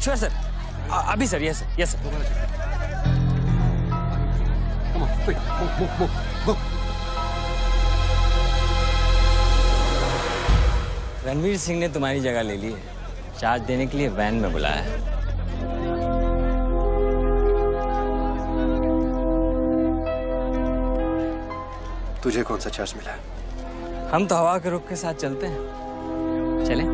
Sure, sir. Abhi, sir. Yes, sir. Yes, sir. Come on, quick. Move. Ranveer Singh ने तुम्हारी जगह ले ली है। चार्ज देने के लिए वैन में बुलाया है। तुझे कौन सा चार्ज मिला है? हम तो हवा के रुख के साथ चलते हैं। चलें?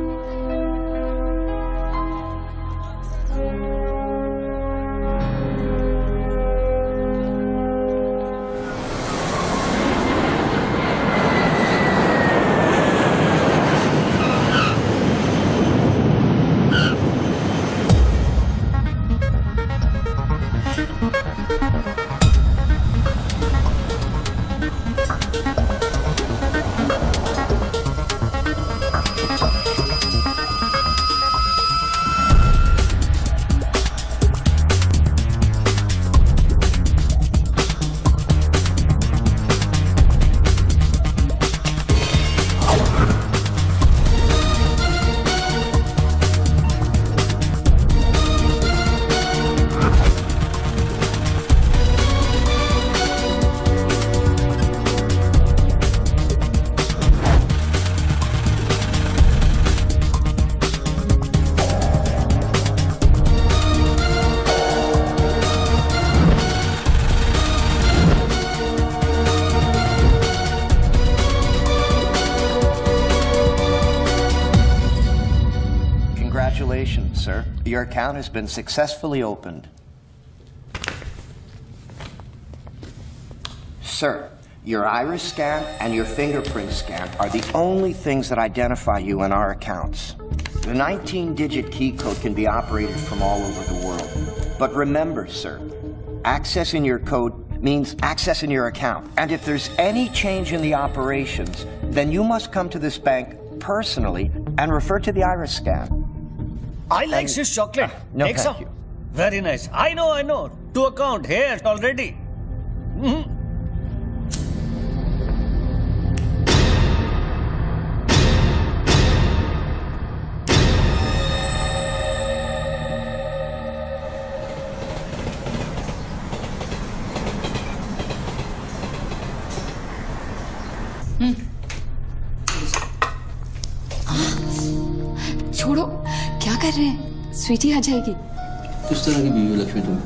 Congratulations, sir. Your account has been successfully opened. Sir, your iris scan and your fingerprint scan are the only things that identify you in our accounts. The 19-digit key code can be operated from all over the world. But remember, sir, accessing your code means accessing your account. And if there's any change in the operations, then you must come to this bank personally and refer to the iris scan. I like Swiss chocolate. No, Take thank some. you. Very nice. I know. To account here already. छोड़ो, क्या कर रहे हैं? स्वीटी आ जाएगी। किस तरह की बीवी हो लक्ष्मी तुम?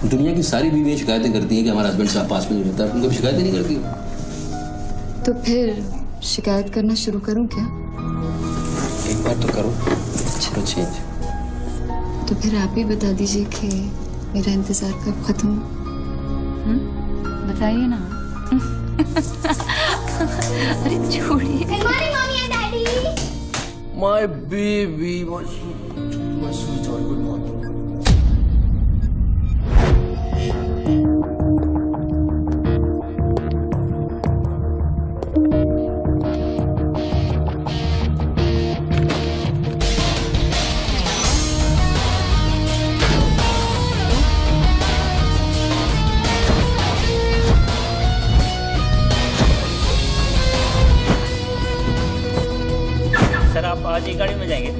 दुनिया की सारी बीवियां शिकायतें करती हैं कि हमारा हस्बैंड साहब पास में नहीं रहता। तुम कभी शिकायतें नहीं करती हो? तो फिर शिकायत करना शुरू करूं क्या? एक बार तो करो, चलो चेंज। तो फिर आप ही बता दीजिए कि मेरा इंतजार कब खत्म? बताइए ना। अरे छोड़िए। My baby, my sweetheart, good morning. Sir, आप आज ही गाड़ी में जाएंगे?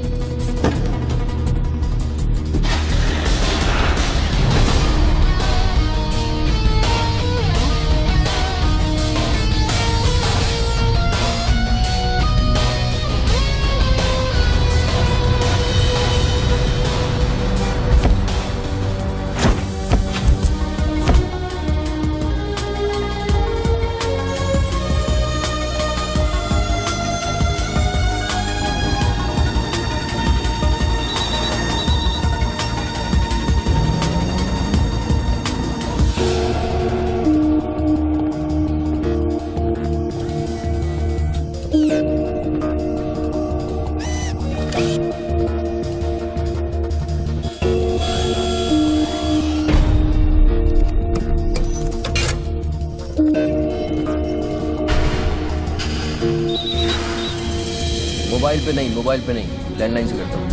मोबाइल पे नहीं, लैंडलाइन से करता हूँ।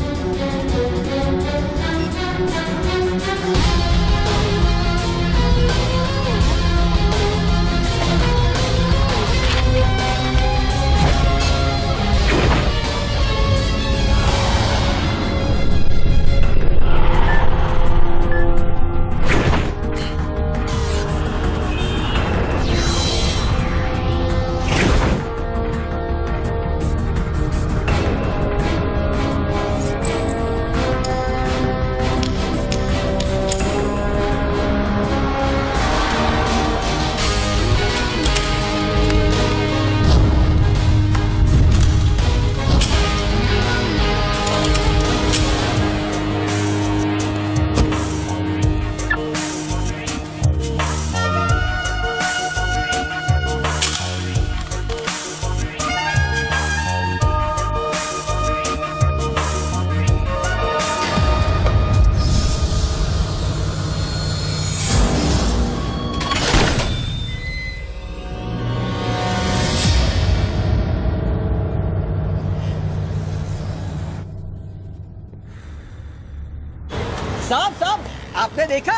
साहब साहब आपने देखा?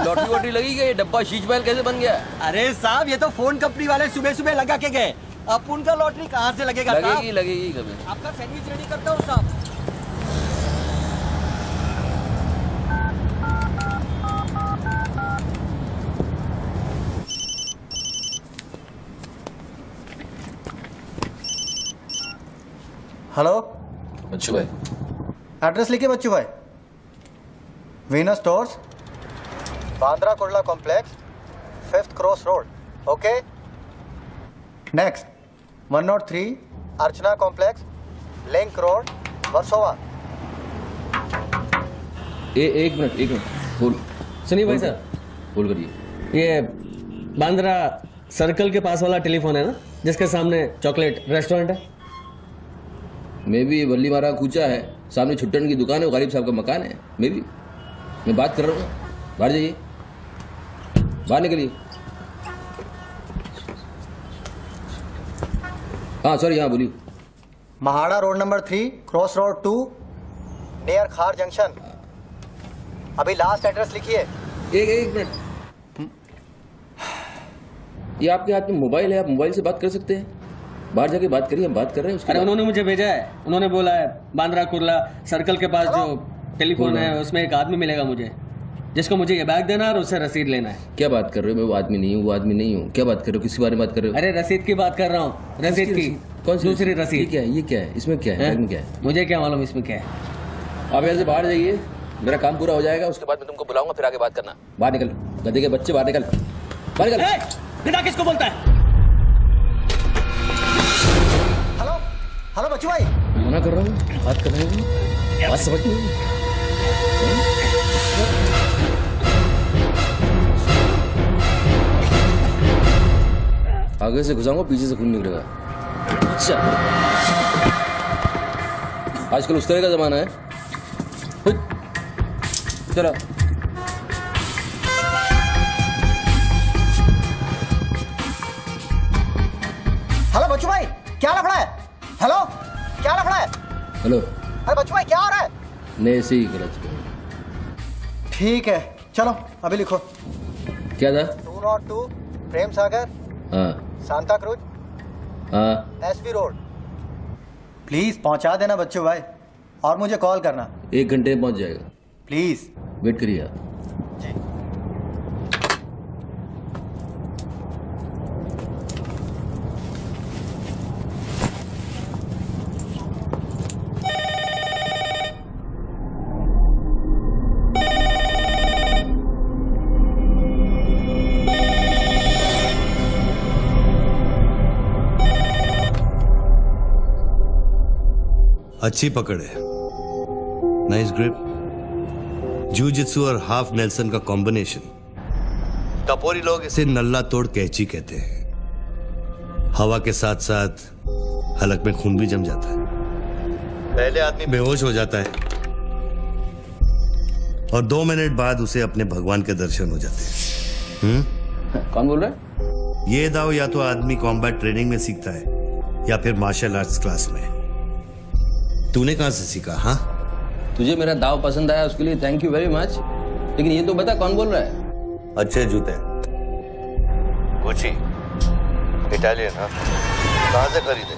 लॉटरी वॉटरी लगी गई, डब्बा शीश महल कैसे बन गया? अरे साहब ये तो फोन कंपनी वाले सुबह सुबह लगा के गए। अब उनका लॉटरी कहाँ से लगेगा साहब? लगेगी लगेगी कभी। आपका सैंडविच रेडी करता हूँ साहब। हेलो, बच्चू भाई, एड्रेस लिखिए बच्चू भाई। Venus stores, Bandra Kurla complex, 5th cross road. Okay. Next 103 अर्चना कॉम्प्लेक्स, लिंक रोड, वर्सोवा। एक मिनट बोल। सुनिए भाई साहब, बोल करिए। ये बांद्रा सर्कल के पास वाला टेलीफोन है ना, जिसके सामने चॉकलेट रेस्टोरेंट है? मे भी बल्ली मारा कूचा है, सामने छुट्टन की दुकान है, गरीब साहब का मकान है। मे भी मैं बात कर रहा हूँ, बाहर जाइए, बाहर निकलिए। हाँ सॉरी, हाँ बोलिए। MHADA road number 3 cross road 2 near खार जंक्शन। अभी लास्ट एड्रेस लिखिए। एक मिनट, ये आपके हाथ में मोबाइल है, आप मोबाइल से बात कर सकते हैं। बाहर जाके बात करिए, हम बात कर रहे हैं उसके। अरे उन्होंने मुझे भेजा है, उन्होंने बोला है बांद्रा कुर्ला सर्कल के पास जो टेलीफोन है उसमें एक आदमी मिलेगा मुझे, जिसको मुझे ये बैग देना है और उससे रसीद लेना है। क्या बात कर रहे हो? मैं वो आदमी नहीं हूँ, वो आदमी नहीं हूँ। क्या बात कर रहे हो? किसके बारे में बात कर रहे हो? अरे रसीद की बात कर रहा हूँ, रसीद की। कौन सी दूसरी ये रसीद। क्या है? ये क्या है? इसमें क्या है? बैग में क्या है? मुझे क्या मालूम इसमें क्या है। आप यहाँ से बाहर जाइए, मेरा काम पूरा हो जाएगा, उसके बाद मैं तुमको बुलाऊंगा, फिर आगे बात करना। बाहर निकल, गधे के बच्चे, बाहर निकल, बाहर निकल। पिता किसको बोलता है? हेलो हेलो बच्चू भाई। मना कर रहा हूँ, बात कर रहे हैं, बात समझ नहीं। आगे से घुसाऊंगा, पीछे से खून निकलेगा। अच्छा, आजकल उस तरह का जमाना है। चलो हेलो बच्चू भाई, क्या लफड़ा है? हेलो, क्या लफड़ा है? हेलो, अरे बच्चू भाई क्या हो रहा है? नहीं ऐसे ही गलत। ठीक है चलो अभी लिखो। क्या था? 202 प्रेम सागर, हाँ सांता क्रूज, हाँ, एसवी रोड। प्लीज पहुंचा देना बच्चू भाई, और मुझे कॉल करना 1 घंटे में पहुंच जाएगा। प्लीज। वेट करिए आप। अच्छी पकड़ है, नाइस ग्रिप। जूजित्सु और हाफ नेल्सन का कॉम्बिनेशन। टपोरी लोग इसे नल्ला तोड़ कैची कहते हैं। हवा के साथ साथ हलक में खून भी जम जाता है। पहले आदमी बेहोश हो जाता है और 2 मिनट बाद उसे अपने भगवान के दर्शन हो जाते हैं। कौन बोल रहा है? ये दाव या तो आदमी कॉम्बैट ट्रेनिंग में सीखता है या फिर मार्शल आर्ट्स क्लास में। तूने कहां से सीखा? हाँ, तुझे मेरा दाव पसंद आया, उसके लिए थैंक यू वेरी मच। लेकिन ये तो बता कौन बोल रहा है? अच्छे जूते, गुची, इटालियन। हाँ, कहां से खरीदे?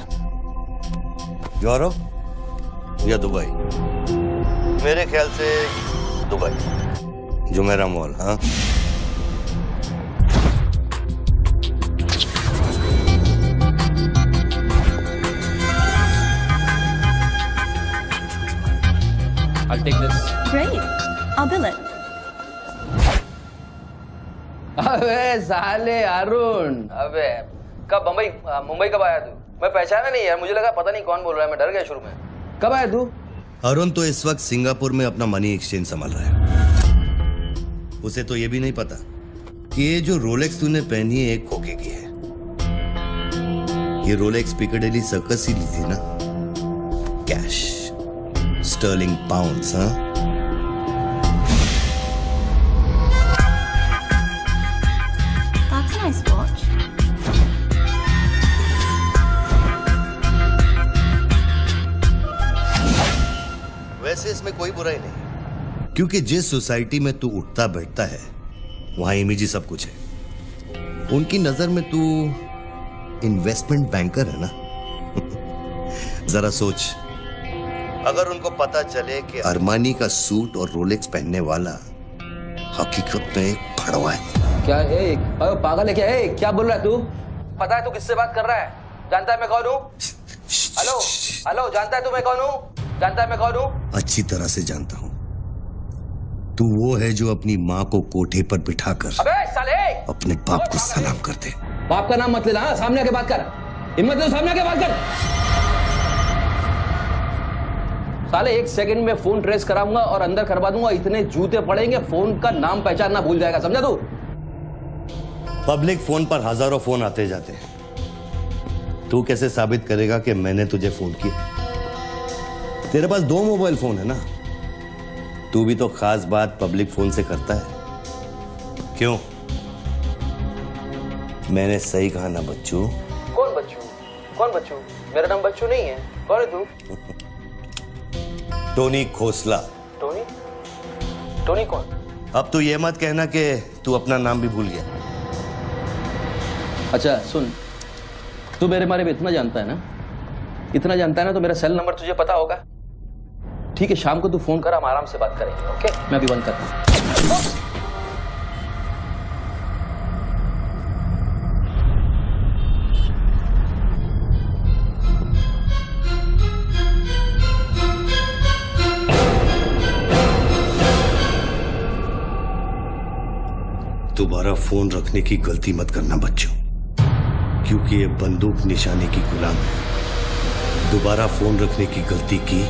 यूरोप या दुबई? मेरे ख्याल से दुबई, जुमेरा मॉल। हाँ, I'll take this. Great. I'll bill it. अबे साले अरुण, अबे कब मुंबई कब आया तू? मैं पहचाना नहीं यार, मुझे लगा पता नहीं कौन बोल रहा है, मैं डर गया शुरू में। कब आया तू? अरुण तो इस वक्त सिंगापुर में अपना मनी एक्सचेंज संभाल रहा है। उसे तो ये भी नहीं पता कि ये जो रोलेक्स तूने पहनी है एक खोखे की है। ये रोलेक्स पिकाडेली सर्कस ही ली थी ना, कैश, स्टर्लिंग पाउंड्स। हाँ, That's a nice watch. वैसे इसमें कोई बुराई नहीं, क्योंकि जिस सोसाइटी में तू उठता बैठता है वहां इमेज ही सब कुछ है। उनकी नजर में तू इन्वेस्टमेंट बैंकर है ना। जरा सोच, अगर उनको पता चले कि अरमानी का सूट और रोलेक्स पहनने वाला हकीकत में एक फड़वा है। क्या है? पागल है क्या? है क्या बोल रहा है तू? पता है तू किससे बात कर रहा है? जानता है मैं कौन हूँ? हेलो हेलो, जानता है तू मैं कौन हूँ? जानता है मैं कौन हूँ? अच्छी तरह से जानता हूँ। तू वो है जो अपनी माँ को कोठे पर बिठाकर अबे साले अपने बाप को सलाम करते। बाप का नाम मत लेना, सामने आके बात कर। हिम्मत है तो सामने आके बात कर। साले 1 सेकंड में फोन ट्रेस कराऊंगा और अंदर करवा दूंगा। इतने जूते पड़ेंगे, फोन का नाम पहचानना भूल जाएगा, समझा तू? पब्लिक फोन पर हजारों फोन आते जाते हैं। तू कैसे साबित करेगा कि मैंने तुझे फोन किया? तेरे पास 2 मोबाइल फोन है ना। तू भी तो खास बात पब्लिक फोन से करता है, क्यों? मैंने सही कहा ना बच्चू? कौन बच्चू? कौन बच्चू? मेरा नाम बच्चू नहीं है। कौन है तू? टोनी खोसला। टोनी? टोनी कौन? अब तू ये मत कहना कि तू अपना नाम भी भूल गया। अच्छा सुन, तू मेरे बारे में इतना जानता है ना, इतना जानता है ना, तो मेरा सेल नंबर तुझे पता होगा। ठीक है, शाम को तू फोन कर, हम आराम से बात करेंगे। ओके, मैं अभी बंद करता हूं। दोबारा फोन रखने की गलती मत करना बच्चों, क्योंकि ये बंदूक निशाने की गुलाम है। दोबारा फोन रखने की गलती की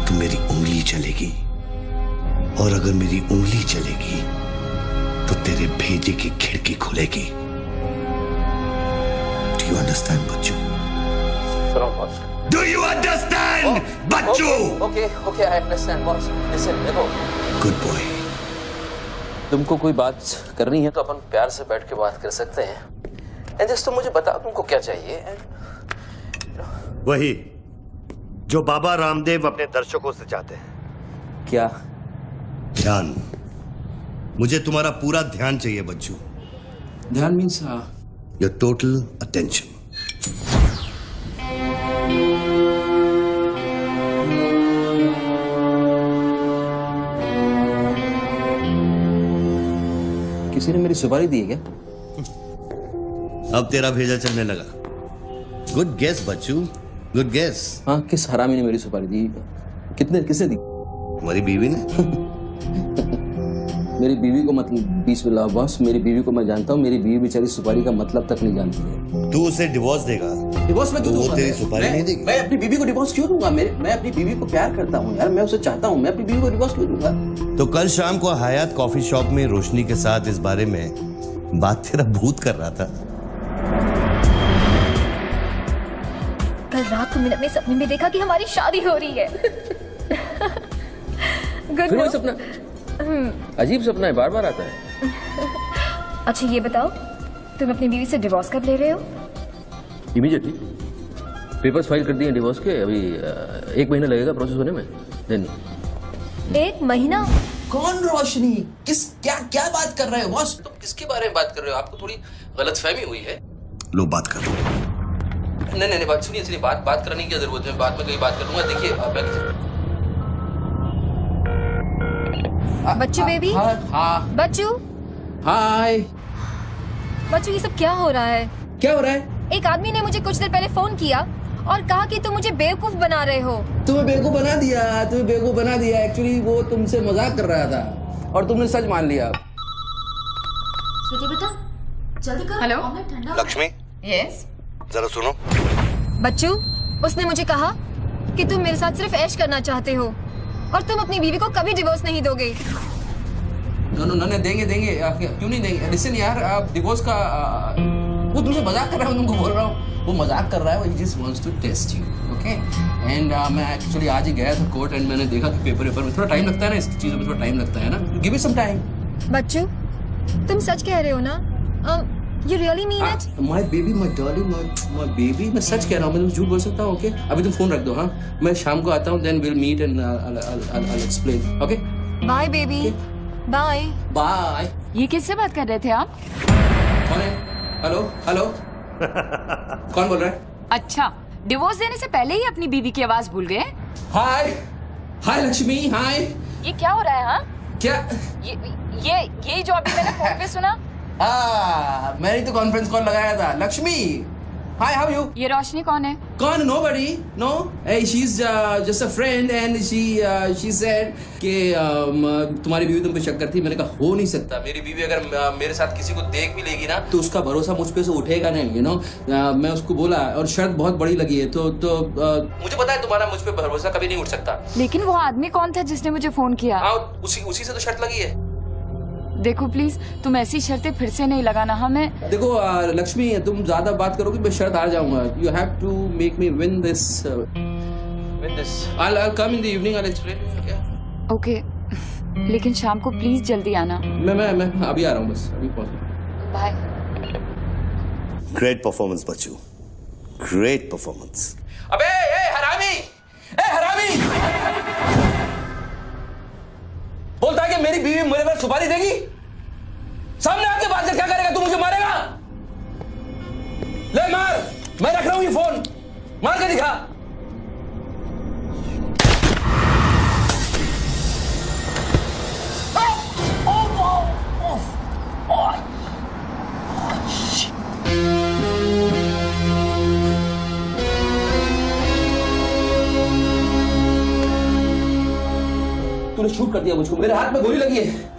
तो मेरी उंगली चलेगी, और अगर मेरी उंगली चलेगी तो तेरे भेजे की खिड़की खुलेगी। डू यू अंडरस्टैंड बच्चों? डू यू अंडरस्टैंड बच्चों? Okay okay, I understand boss. Listen, देखो, गुड बॉय। तुमको कोई बात करनी है तो अपन प्यार से बैठ के बात कर सकते हैं। एंड जस्ट तुम मुझे बताओ तुमको क्या चाहिए। वही जो बाबा रामदेव अपने दर्शकों से चाहते हैं। क्या? ध्यान। मुझे तुम्हारा पूरा ध्यान चाहिए बच्चू। ध्यान मीन्स योर टोटल अटेंशन। किसी ने मेरी सुपारी दी है क्या? अब तेरा भेजा चलने लगा। गुड गेस बच्चू, गुड गेस। हाँ, किस हरामी ने मेरी सुपारी दी? किसने दी? तुम्हारी बीवी ने। मेरी बीवी को मतलब बिस्मिल्लाह बॉस, मेरी बीवी को मैं जानता हूँ। मेरी बीवी बेचारी सुपारी का मतलब तक नहीं जानती है। तू उसे डिवोर्स देगा? डिवोर्स मैं क्यों दूंगा? वो तेरी सुपारी नहीं देगी? मैं अपनी बीवी को डिवोर्स क्यों दूंगा? मैं अपनी बीवी को प्यार करता हूँ यार, मैं उसे चाहता हूँ। मैं अपनी बीवी को डिवोर्स क्यों दूंगा? तो कल शाम को हयात कॉफी शॉप में रोशनी के साथ इस बारे में बात तेरा भूत कर रहा था। कल रात को मैंने अपने सपने में देखा कि हमारी शादी हो रही है। गुड फिर वही सपना? अजीब सपना है, बार बार आता है। अच्छा ये बताओ, तुम अपनी बीवी से डिवोर्स कब ले रहे हो? इमीडिएटली। पेपर्स फाइल कर दिए डिवोर्स के। अभी 1 महीना लगेगा प्रोसेस होने में। देन 1 महीना? कौन रोशनी? क्या बात कर रहे हो बॉस? तुम किसके बारे में बात कर रहे हो? आपको थोड़ी गलतफहमी हुई है। लो बात कर। नहीं बात सुनिए, बात करने की क्या जरूरत है? बाद में कहीं बात करूंगा। देखिए बच्चू बेबी। हाँ बच्चू। हाय। बच्चू ये सब क्या हो रहा है? क्या हो रहा है? एक आदमी ने मुझे कुछ देर पहले फोन किया और कहा कि तुम मुझे बेवकूफ बना रहे हो। तुम्हें बेवकूफ बना दिया। एक्चुअली वो तुमसे मजाक कर रहा था और तुमने सच मान लिया। बेटा जल्दी करो। हेलो लक्ष्मी। यस। जरा सुनो। बच्चू, उसने मुझे कहा कि तुम मेरे साथ सिर्फ ऐश करना चाहते हो और तुम अपनी बीवी को कभी डिवोर्स नहीं दोगे। नो देंगे। क्यों नहीं देंगे? लिसन यार, आप डिवोर्स का वो तुमसे मजाक कर रहा हूँ, तुमको बोल रहा हूँ। वो मजाक कर रहा है, वो just wants to test you. Okay. And मैं एक्चुअली आज ही गया था कोर्ट एंड मैंने देखा कि पेपर में थोड़ा टाइम लगता है ना, इस चीज़ों में थोड़ा टाइम लगता है ना। Give it some time. बच्चू, तुम सच कह रहे हो ना? You really mean it? My baby, my darling, my baby, मैं सच कह रहा हूँ। मैं झूठ बोल सकता हूँ? ओके, अभी तुम फोन रख दो। हाँ, मैं शाम को आता हूँ, then we'll meet and I'll explain. Okay? Bye baby, bye. Bye. ये किससे बात कर रहे थे आप? कौन है? हेलो हेलो कौन बोल रहा है? अच्छा, डिवोर्स देने से पहले ही अपनी बीवी की आवाज भूल गए? हाय हाय लक्ष्मी, हाय। ये क्या हो रहा है? हाँ, क्या? ये जो अभी मैंने फोन पे सुना। मैंने तो कॉन्फ्रेंस कॉल लगाया था। Lakshmi, hi, how you? ये रोशनी कौन है? कौन? Nobody, no. She is just a friend and she said कि तुम्हारी बीवी तुम पे शक करती। मैंने कहा हो नहीं सकता, मेरी बीवी अगर मेरे साथ किसी को देख भी लेगी ना तो उसका भरोसा मुझ पे से उठेगा नहीं, यू नो। मैं उसको बोला और शर्त बहुत बड़ी लगी है, तो मुझे पता है तुम्हारा मुझ पे भरोसा कभी नहीं उठ सकता। लेकिन वो आदमी कौन था जिसने मुझे फोन किया? हाँ, उसी से तो शर्त लगी है। देखो प्लीज, तुम ऐसी शर्तें फिर से नहीं लगाना। हमें देखो लक्ष्मी, तुम ज्यादा बात करोगे मैं शर्त हार जाऊंगा। You have to make me win this. I'll come in the evening, I'll explain to you, yeah? Okay, लेकिन शाम को प्लीज जल्दी आना। मैं अभी आ रहा हूँ, बस अभी पहुंच। बाय। ग्रेट परफॉर्मेंस बच्चू, ग्रेट परफॉर्मेंस। अबे ए हरामी, बोलता है कि मेरी बीवी मेरे पर सुपारी देगी। सामने आके बात कर, क्या करेगा तू? मुझे मारेगा? ले मार, मैं रख रहा हूं ये फोन, मार के दिखा। तूने शूट कर दिया मुझको, मेरे हाथ में गोली लगी है,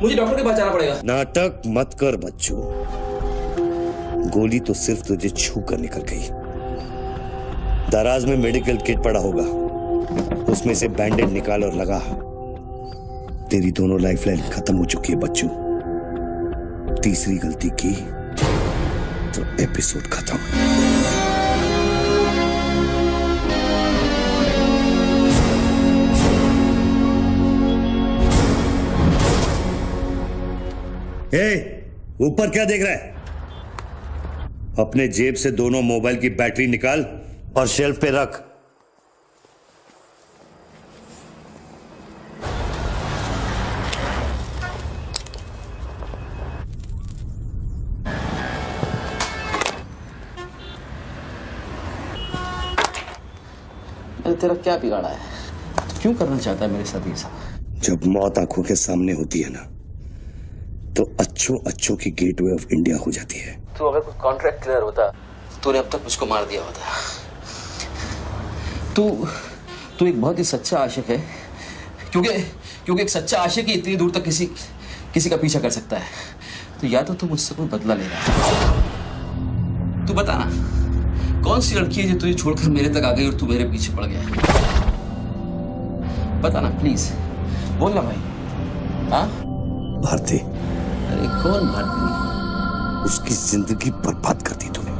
मुझे डॉक्टर के पास जाना पड़ेगा। नाटक मत कर बच्चू, गोली तो सिर्फ तुझे छू कर निकल गई। दराज में मेडिकल किट पड़ा होगा, उसमें से बैंडेज निकाल और लगा। तेरी दोनों लाइफलाइन खत्म हो चुकी है बच्चू। तीसरी गलती की तो एपिसोड खत्म। ऊपर क्या देख रहा है? अपने जेब से दोनों मोबाइल की बैटरी निकाल और शेल्फ पे रख। तेरा क्या बिगाड़ा है? क्यों करना चाहता है मेरे साथ ये सब? जब मौत आंखों के सामने होती है ना, तो अच्छों की गेटवे ऑफ इंडिया हो जाती है। तो अगर कुछ कॉन्ट्रैक्ट क्लियर होता, तूने अब तक मुझको मार दिया होता। तू एक बहुत ही सच्चा आशिक है, क्योंकि एक सच्चा आशिक ही इतनी दूर तक किसी का पीछा कर सकता है। तो या तो तू मुझसे कोई बदला ले रहा है। तू बता ना, कौन सी लड़की है जो तुझे छोड़कर मेरे तक आ गई और तू मेरे पीछे पड़ गया? बता ना प्लीज, बोल ना भाई। हाँ, भारती। अरे कौन भारती? उसकी जिंदगी बर्बाद कर दी तूने।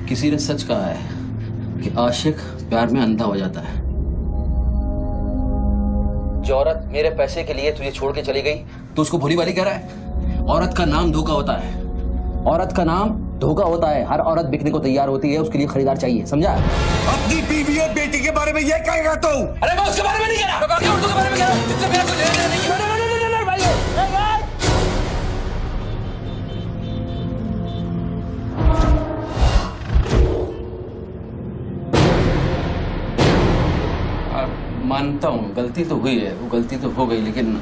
किसी ने सच कहा है कि आशिक प्यार में अंधा हो जाता है। जो औरत मेरे पैसे के लिए तुझे छोड़ के चली गई, तो उसको भोली भाली कह रहा है? औरत का नाम धोखा होता है। औरत का नाम धोखा होता है। हर औरत बिकने को तैयार होती है, उसके लिए खरीदार चाहिए, समझा? अपनी बीवी और बेटी के बारे में ये कहेगा तू? अरे मैं उसके बारे में नहीं कह रहा, मैं उर्दू के बारे में कह रहा हूं, जिससे मेरा कुछ लेना नहीं है। मानता हूँ गलती तो हुई है, वो गलती तो हो गई, लेकिन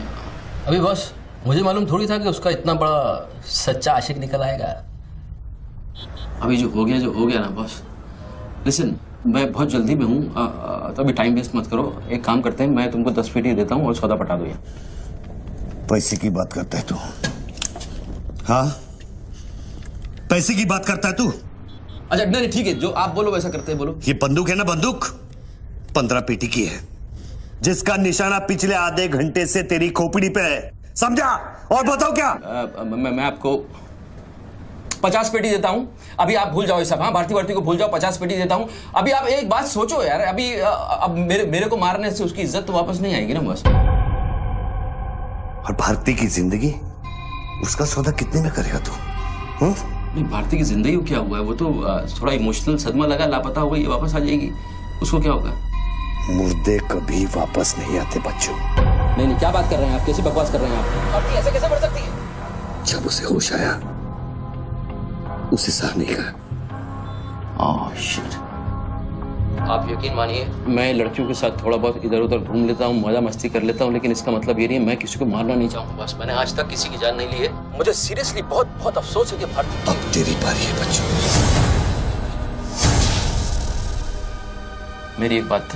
अभी बस मुझे मालूम थोड़ी था कि उसका इतना बड़ा सच्चा आशिक निकल आएगा। अभी जो हो गया ना बॉस। लिसन, मैं बहुत जल्दी में हूँ, तो अभी टाइम वेस्ट मत करो। एक काम करते हैं, मैं तुमको 10 पेटी देता हूँ और सौदा पटा दो। पैसे की बात करता है तू? हाँ, पैसे की बात करता है तू? अच्छा नहीं ठीक है, जो आप बोलो वैसा करते हैं, बोलो। ये बंदूक है ना, बंदूक 15 पेटी की है, जिसका निशाना पिछले आधे घंटे से तेरी खोपड़ी पे है, समझा? और बताओ क्या? मैं आपको 50 पेटी देता हूँ, अभी आप भूल जाओ ये सब। हाँ, भारती को भूल जाओ, 50 पेटी देता हूँ। अभी आप एक बात सोचो यार, अभी अब मेरे को मारने से उसकी इज्जत तो वापस नहीं आएगी ना बस। और भारती की जिंदगी, उसका सौदा कितने में करेगा तू? नहीं, भारती की जिंदगी को क्या हुआ है? वो तो थोड़ा इमोशनल सदमा लगा, लापता हो गई, वापस आ जाएगी। उसको क्या होगा? मुर्दे कभी वापस नहीं आते बच्चों। नहीं, क्या बात कर रहे हैं आप? कैसी बकवास कर रहे हैं आप? भारती ऐसे कैसे बढ़ सकती है? जब उसे होश आया, उसे सहने का। Oh shit. आप यकीन मानिए, मैं लड़कियों के साथ थोड़ा बहुत इधर उधर घूम लेता हूँ, मजा मस्ती कर लेता हूँ, लेकिन इसका मतलब ये नहीं है मैं किसी को मारना नहीं चाहूँगा। बस मैंने आज तक किसी की जान नहीं ली है। मुझे सीरियसली बहुत बहुत अफसोस है कि भारती। अब तेरी बारी है बच्चों। मेरी एक बात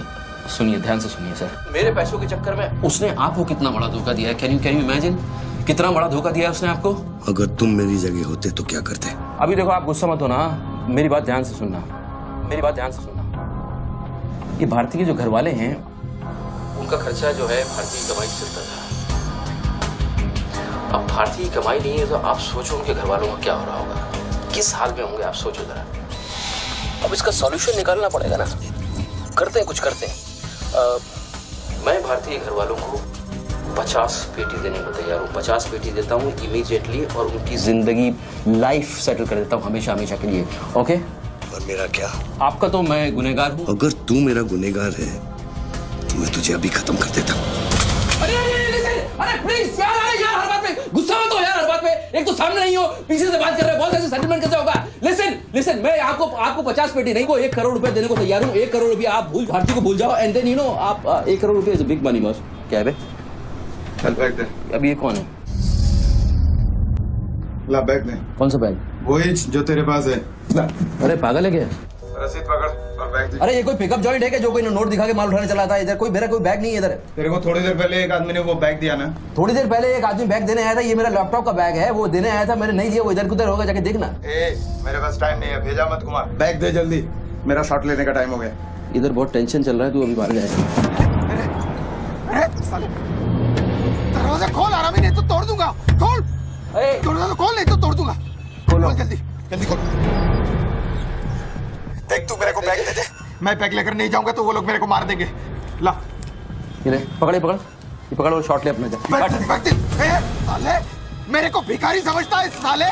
सुनिए, ध्यान से सुनिए सर। मेरे पैसों के चक्कर में उसने आपको कितना बड़ा धोखा दिया है? कैन यू इमेजिन कितना बड़ा धोखा दिया है उसने आपको? अगर तुम मेरी जगह होते तो क्या करते? अभी देखो, आप गुस्सा मत होना, मेरी बात ध्यान से सुनना, मेरी बात ध्यान से सुनना। ये भारती के जो घर वाले हैं, उनका खर्चा जो है भारती की कमाई से चलता था। अब भारती की कमाई नहीं है तो आप सोचो उनके घर वालों का क्या हो रहा होगा, किस हाल में होंगे, आप सोचो जरा। अब इसका सॉल्यूशन निकालना पड़ेगा ना। करते हैं, कुछ करते हैं। मैं भारतीय घर वालों को 50 पेटी देने को तैयार हूँ। 50 पेटी देता हूँ इमीडिएटली, और उनकी जिंदगी, लाइफ सेटल कर देता हूँ हमेशा हमेशा के लिए। ओके? और मेरा क्या? आपका तो मैं गुनहगार हूँ। अगर तू मेरा गुनहगार है तो मैं तुझे अभी खत्म कर देता हूँ। अरे प्लीज यार, हर बात पे गुस्सा मत हो यार, हर बात पे। एक तो सामने नहीं हो, पीछे से बात कर रहे हो, बहुत ऐसे सेटलमेंट कैसे होगा? लिसन, मैं आपको 50 पेटी नहीं, को 1 करोड़ रुपए देने को तैयार हूँ। 1 करोड़ रुपया आप भारती को भूल जाओ, एंड देन आप 1 करोड़ रुपया is a big money boss. क्या है बे? चल बैग दे। अब ये कौन है? ला बैग दे। कौन सा बैग? वही जो तेरे पास है। ला। अरे पागल है क्या? रसीद पकड़ और बैग दे। अरे ये कोई पिकअप जॉइंट है क्या जो कोई नोट दिखा के माल उठाने चला था? इधर मेरा कोई बैग नहीं है इधर। तेरे को थोड़ी देर पहले एक आदमी ने वो बैग दिया ना? थोड़ी देर पहले एक आदमी बैग देने आया था। ये मेरा लैपटॉप का बैग है, वो देने आया था, मैंने नहीं दिया। वो इधर उधर होगा, जाके देखना। मेरे पास टाइम नहीं है, भेजा मत कुमार। बैग दे जल्दी, मेरा शॉट लेने का टाइम हो गया। इधर बहुत टेंशन चल रहा है, तू अभी बाहर जाएगा। दरवाजा खोल, आराम ही नहीं तो तोड़ दूंगा। खोल, दरवाजा खोल, नहीं तो तोड़ दूंगा। खोल जल्दी, जल्दी खोल। देख, तू मेरे को बैग दे दे। मैं बैग लेकर नहीं जाऊंगा तो वो लोग मेरे को मार देंगे। ला, ये ले, पकड़ ये पकड़ और शॉट ले अपने। साले मेरे को भिखारी समझता है साले।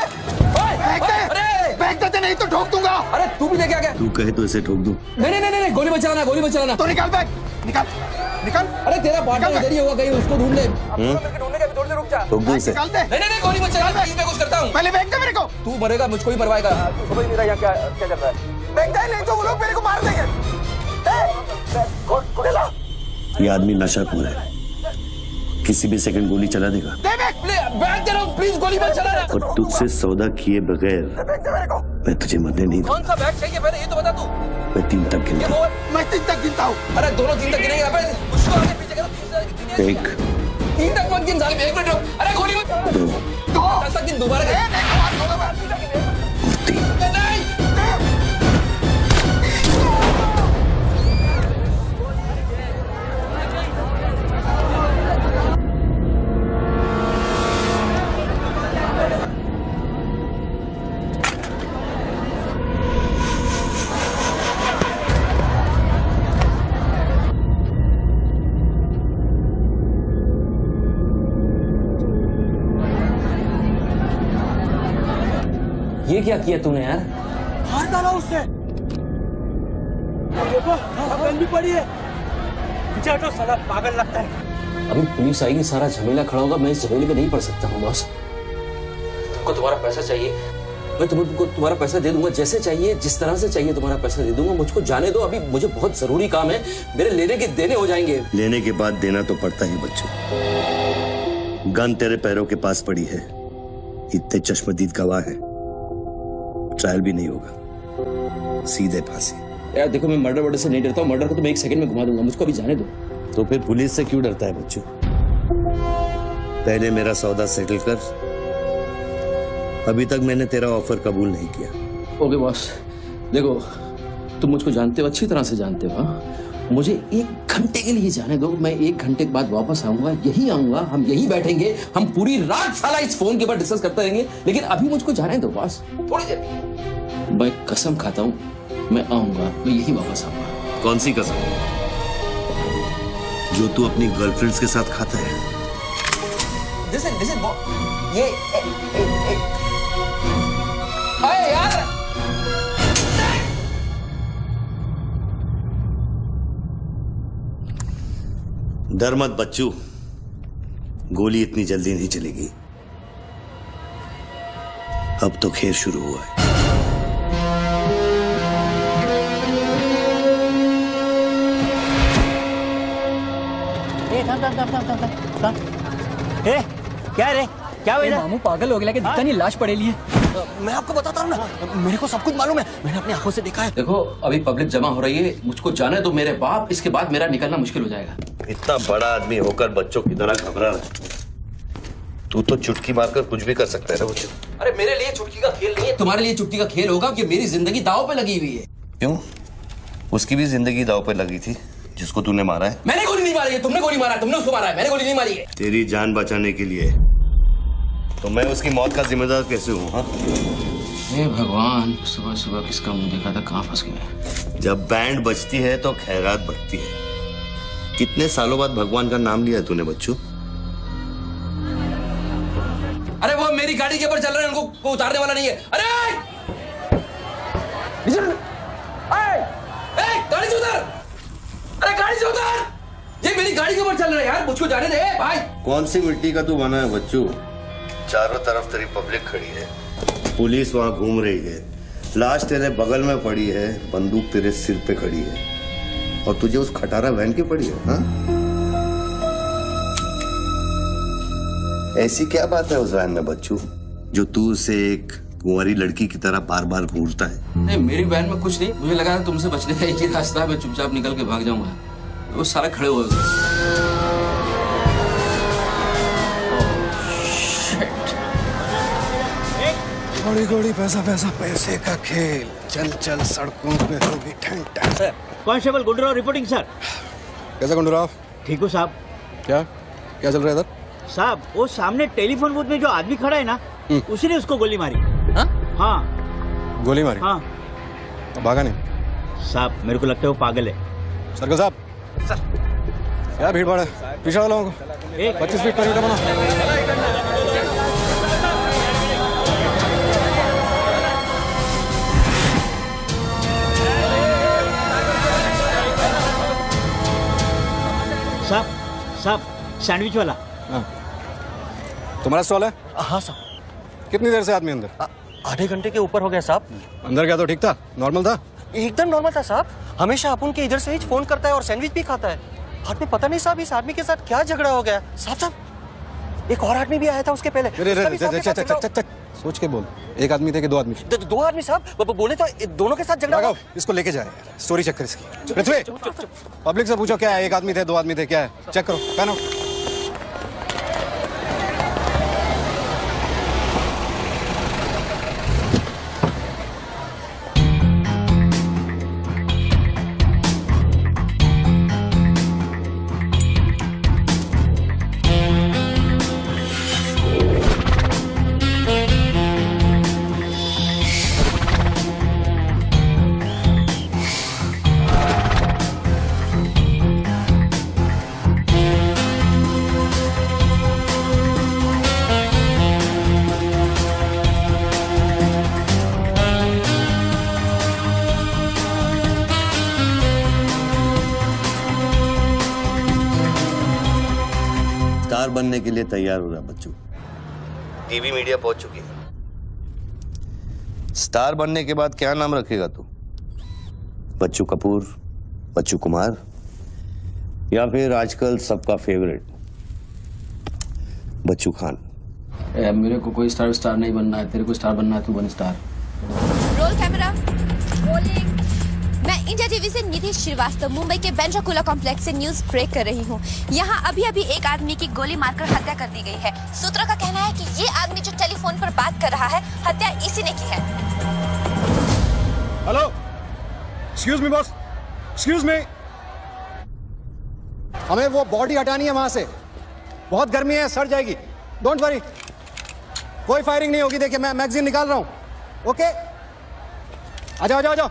बैग दे नहीं तो ठोक दूंगा। अरे तू भी लेके आ गया? तू कहे तो इसे ठोक दूं? नहीं, गोली मत चलाना। तो निकाल बैग, निकाल। अरे तेरा पार्टनर इधर ही होगा कहीं, उसको ढूंढ ले। ढूंढने का भी थोड़ी देर रुक जा। ठोक दूं इसे? निकाल दे। नहीं, गोली मत चला, मैं कुछ करता हूँ। पहले बैग दे मेरे को। तू मरेगा, मुझको ही मरवाएगा। समझ नहीं रहा यहाँ क्या चल रहा है। बैग दे, नहीं तो वो लोग मेरे को मार देंगे। ये आदमी नशाखोर है, किसी भी सेकंड गोली चला देगा। बैग दे रहा हूँ, प्लीज गोली मत चलाना। और तुझसे सौदा किए बगैर मैं तुझे मरने नहीं दूंगा। कौन सा बैग चाहिए पहले ये तो बता तू। मैं 3 तक गिनता हूँ। मैं 3 तक गिनता हूँ। अरे दोनों 3 तक गिनेंगे। उसको आगे पीछे करो। 1 3 तक मत गिन साले, 1 मिनट रुक। अरे गोली मत। 2 10 तक गिन दोबारा। और 3। ये क्या किया तूने यार? मार डाला उससे। देखो, बहन भी पड़ी है। मुझे तो साला पागल लगता है। अभी पुलिस आएगी, सारा झमेला खड़ा होगा। मैं इस झमेले में नहीं पड़ सकता हूँ बॉस। तुमको तुम्हारा पैसा चाहिए, मैं तुमको तुम्हारा पैसा दे दूंगा। जैसे चाहिए, जिस तरह से चाहिए तुम्हारा पैसा दे दूंगा। मुझको जाने दो, अभी मुझे बहुत जरूरी काम है। मेरे लेने के देने हो जाएंगे। लेने के बाद देना तो पड़ता ही बच्चों। गन तेरे पैरों के पास पड़ी है, इतने चश्मदीद गवाह है। ट्रायल भी नहीं होगा, सीधे फांसी। यार देखो, मैं मर्डर से नहीं डरता हूँ। मर्डर को तो मैं 1 सेकंड में घुमा दूंगा। मुझको अभी जाने दो। तो फिर पुलिस से क्यों डरता है बच्चों? पहले मेरा सौदा सेटल कर। अभी तक मैंने तेरा ऑफर कबूल नहीं किया। ओके बॉस, देखो तुम मुझको जानते हो, अच्छी तरह से जानते हो। हाँ, मुझे 1 घंटे के लिए जाने दो, मैं 1 घंटे के बाद वापस आऊंगा, यही आऊंगा, हम यही बैठेंगे, हम पूरी रात साला इस फोन के ऊपर डिस्कस करते रहेंगे, लेकिन अभी मुझको जाने दो बॉस, थोड़ी देर। मैं कसम खाता हूँ, मैं आऊंगा, मैं यही वापस आऊंगा। कौन सी कसम? जो तू अपनी गर्लफ्रेंड्स के साथ खाता है? Listen, ये अरे यार, डर मत बच्चू, गोली इतनी जल्दी नहीं चलेगी। अब तो खेल शुरू हुआ है। क्या रे, क्या हुआ? मामू पागल हो गया कि दिखता नहीं, लाश पड़ेली है। मैं आपको बताता हूँ ना, मेरे को सब कुछ मालूम है, मैंने अपनी आंखों से देखा है। देखो अभी पब्लिक जमा हो रही है, मुझको जाने दो मेरे बाप, इसके बाद मेरा निकलना मुश्किल हो जाएगा। इतना बड़ा आदमी होकर बच्चों की तरह घबरा रहा, तू तो चुटकी मारकर कुछ भी कर सकता है ना बच्चों। अरे मेरे लिए चुटकी का खेल नहीं है, तुम्हारे लिए चुटकी का खेल होगा कि मेरी जिंदगी दांव पे लगी हुई है। क्यों? उसकी भी जिंदगी दांव पे लगी थी जिसको तूने मारा है। मैंने गोली नहीं मारी है, तुमने गोली मारा है, तुमने उसको मारा है, मैंने गोली नहीं मारी है। तेरी जान बचाने के लिए तो मैं उसकी मौत का जिम्मेदार कैसे हूँ? हाँ, हे भगवान, सुबह सुबह किसका मुंह देखा था, कहाँ फंस गए। जब बैंड बजती है तो खैरात बढ़ती है। कितने सालों बाद भगवान का नाम लिया है तूने बच्चू? अरे वो मेरी गाड़ी के ऊपर चल रहे हैं, उनको उतारने वाला नहीं है। अरे गाड़ी से उतर, अरे गाड़ी से उतर, ये मेरी गाड़ी के ऊपर चल रहा है यार, मुझको जाने दे भाई। कौन सी मिट्टी का तू बना है बच्चू? चारों तरफ तेरी पब्लिक खड़ी है, पुलिस वहां घूम रही है, लाश तेरे बगल में पड़ी है, बंदूक तेरे सिर पे खड़ी है, और तुझे उस खटारा वैन की पड़ी है। हाँ, ऐसी क्या बात है उस वैन में बच्चू जो तू उसे एक कुंवारी लड़की की तरह बार बार घूरता है? नहीं, मेरी वैन में कुछ नहीं, मुझे लगा था तुमसे बचने का एक ही रास्ता है, मैं चुपचाप निकल के भाग जाऊंगा। वो सारे खड़े हुए घोड़ी घोड़ी पैसा पैसा पैसे का खेल, चल चल सड़कों पे होगी ठंड ठंड। Sir, constable Gundurao reporting sir. कैसा गुंडूराव? ठीक हो साहब। क्या क्या चल रहा है इधर? साहब वो सामने टेलीफोन बूथ में जो आदमी खड़ा है ना, उसी ने उसको गोली मारी। हाँ गोली मारी? हाँ। भागा नहीं? साहब मेरे को लगता है वो पागल है। सर्कल साहब, सर क्या भीड़ भाड़ है, पीछे वालों को 25 फीट पर बना। साहब सैंडविच वाला। हाँ, तुम्हारा स्टॉल है? हाँ साहब। कितनी देर से आदमी अंदर? आधे घंटे के ऊपर हो गया साहब। अंदर क्या तो ठीक था, नॉर्मल था? एकदम नॉर्मल था साहब। हमेशा अपन के इधर से ही फोन करता है और सैंडविच भी खाता है। बाद में पता नहीं साहब इस आदमी के साथ क्या झगड़ा हो गया। साहब एक और आदमी भी आया था उसके पहले। सोच के बोल, एक आदमी थे कि 2 आदमी? 2 आदमी साहब, बोले तो दोनों के साथ झगड़ा हुआ। इसको लेके जाए, स्टोरी चेक कर इसकी। पृथ्वी, पब्लिक से पूछो क्या है, 1 आदमी थे 2 आदमी थे, क्या है, चेक करो। पहनो। स्टार बनने के लिए तैयार हो रहा बच्चू। टीवी मीडिया पहुंच चुकी है। स्टार बनने के बाद क्या नाम रखेगा तू? बच्चू कपूर, बच्चू कुमार, या फिर आजकल सबका फेवरेट बच्चू खान? मेरे को कोई स्टार नहीं बनना है, तेरे को स्टार बनना है, तू बन स्टार। Roll camera, rolling. मैं इंडिया टीवी से निधि श्रीवास्तव मुंबई के बेंड्राकुला कॉम्प्लेक्स से न्यूज ब्रेक कर रही हूँ। यहाँ अभी एक आदमी की गोली मारकर हत्या कर दी गई है। सूत्रों का कहना है कि ये आदमी जो टेलीफोन पर बात कर रहा है, हत्या इसी ने की है। Hello, excuse me boss, excuse me, हमें वो बॉडी हटानी है वहां से। बहुत गर्मी है, सड़ जाएगी। डोंट वरी, कोई फायरिंग नहीं होगी। देखिए मैं मैगजीन निकाल रहा हूं। ओके, आ जाओ आ जाओ आ जाओ।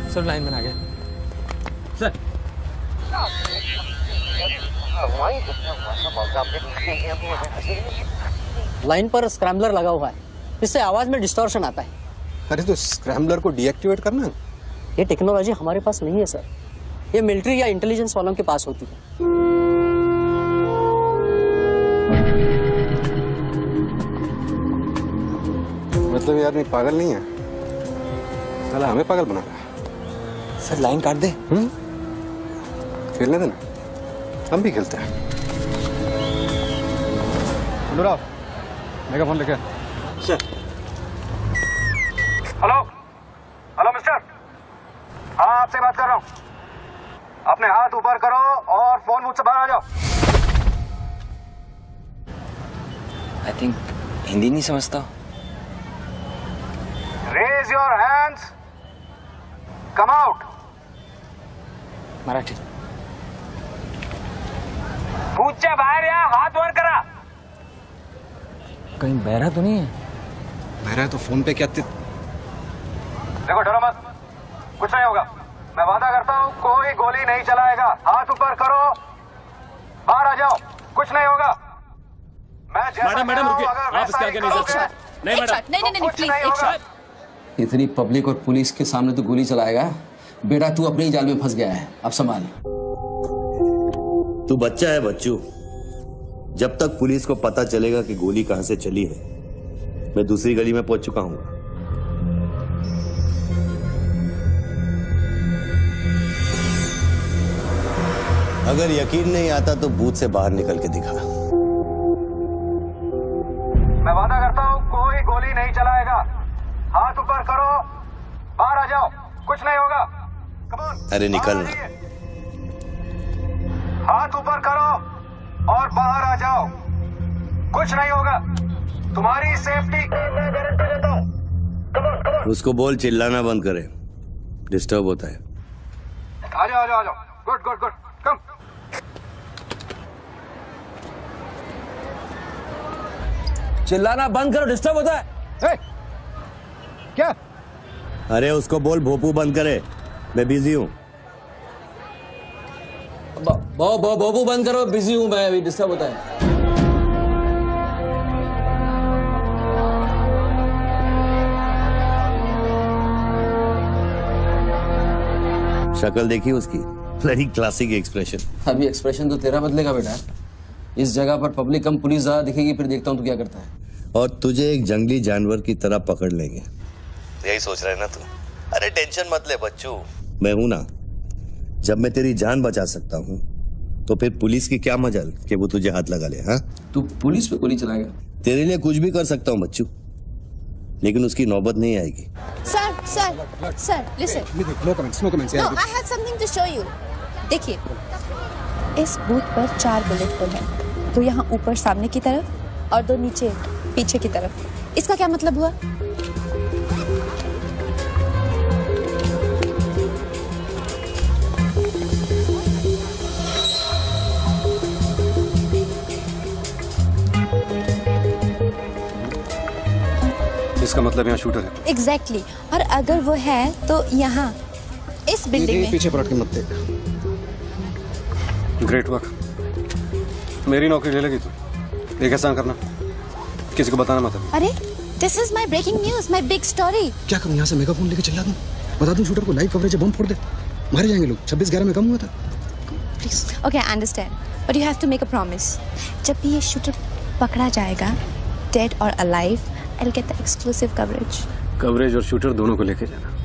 सब लाइन बना गए सर। लाइन पर स्क्रैम्बलर लगा हुआ है, इससे आवाज में डिस्टॉर्शन आता है। अरे तो स्क्रैम्बलर को डीएक्टिवेट करना है। ये टेक्नोलॉजी हमारे पास नहीं है सर, ये मिलिट्री या इंटेलिजेंस वालों के पास होती है। मतलब ये आदमी पागल नहीं है, साला हमें पागल बना रहा है। सर लाइन काट दे। खेलने देना, हम भी खेलते हैं। अनुराग, मेगाफोन लेके। सर। हेलो हेलो मिस्टर, हाँ आपसे बात कर रहा हूँ। अपने हाथ ऊपर करो और फोन मुझसे बाहर आ जाओ। आई थिंक हिंदी नहीं समझता। Raise your hands, come out. Marathi. पूछा बाहर या हाथ ऊपर करा। कहीं बहरा तो नहीं है? बहरा है तो फोन पे क्या देखो डरो मत, कुछ नहीं होगा। मैं वादा करता हूँ कोई गोली नहीं चलाएगा। हाथ ऊपर करो, बाहर आ जाओ, कुछ नहीं होगा। मैं मैडम रुकिए, आप इसके आगे नहीं जा सकते। नहीं मैडम, नहीं प्लीज एक शॉट। इतनी पब्लिक और पुलिस के सामने तो गोली चलाएगा? बेटा तू अपने ही जाल में फंस गया है, अब संभाल। तू बच्चा है बच्चू। जब तक पुलिस को पता चलेगा कि गोली कहां से चली है, मैं दूसरी गली में पहुंच चुका हूं। अगर यकीन नहीं आता तो बूथ से बाहर निकल के दिखा। मैं वादा करता हूँ कोई गोली नहीं चलाएगा। हाथ ऊपर करो, बाहर आ जाओ, कुछ नहीं होगा। Come on, अरे निकल बाहर ना। आइए। हाथ ऊपर करो और बाहर आ जाओ, कुछ नहीं होगा। तुम्हारी सेफ्टी मैं गारंटी देता हूँ। Come on, come on. उसको बोल चिल्लाना बंद करे, डिस्टर्ब होता है। आ जाओ आ जाओ आ जाओ। गुड गुड गुड, कम। चिल्लाना बंद करो, डिस्टर्ब होता है। ए, क्या? अरे उसको बोल भोपू बंद करे, मैं बिजी हूँ। बाबू बंद करो, बिजी हूं मैं, अभी डिस्टर्ब होता है। शक्ल देखी उसकी, बड़ी क्लासिक एक्सप्रेशन। अभी एक्सप्रेशन तो तेरा बदलेगा बेटा। इस जगह पर पब्लिक कम पुलिस ज्यादा दिखेगी, फिर देखता हूँ तू क्या करता है। और तुझे एक जंगली जानवर की तरह पकड़ लेंगे। यही सोच रहा है ना तू? अरे टेंशन मत ले बच्चू, मैं हूं ना। जब मैं तेरी जान बचा सकता हूं तो फिर पुलिस की क्या मजाल कि वो तुझे हाथ लगा ले। हाँ, तू पुलिस पे गोली चलाएगा? तेरे लिए कुछ भी कर सकता हूं बच्चू, लेकिन उसकी नौबत नहीं आएगी। Sir listen. No comments, no comments. No, I have something to show you. देखिए, इस बूथ पर 4 बुलेट होल है, 2 यहाँ ऊपर सामने की तरफ और 2 नीचे पीछे की तरफ। इसका क्या मतलब हुआ? इसका मतलब यहाँ शूटर है। एग्जैक्टली। और अगर वो है तो यहाँ इस बिल्डिंग में। पीछे पलट के मत देख। ग्रेट वर्क, मेरी नौकरी ले लेगी तू। एक एहसान करना, किसी को बताना मत। अरे this is my breaking news, my big story. क्या करूं, यहाँ से मेगाफोन लेके चला दूं? बता दूं शूटर को, लाइव कवरेज है, बम फोड़ दे, मारे जाएंगे लोग। 26/11 में कम हुआ था। Please okay I understand but you have to make a promise. जब भी ये शूटर पकड़ा जाएगा डेड और alive I will get the exclusive coverage. Coverage और शूटर दोनों को लेके जाना।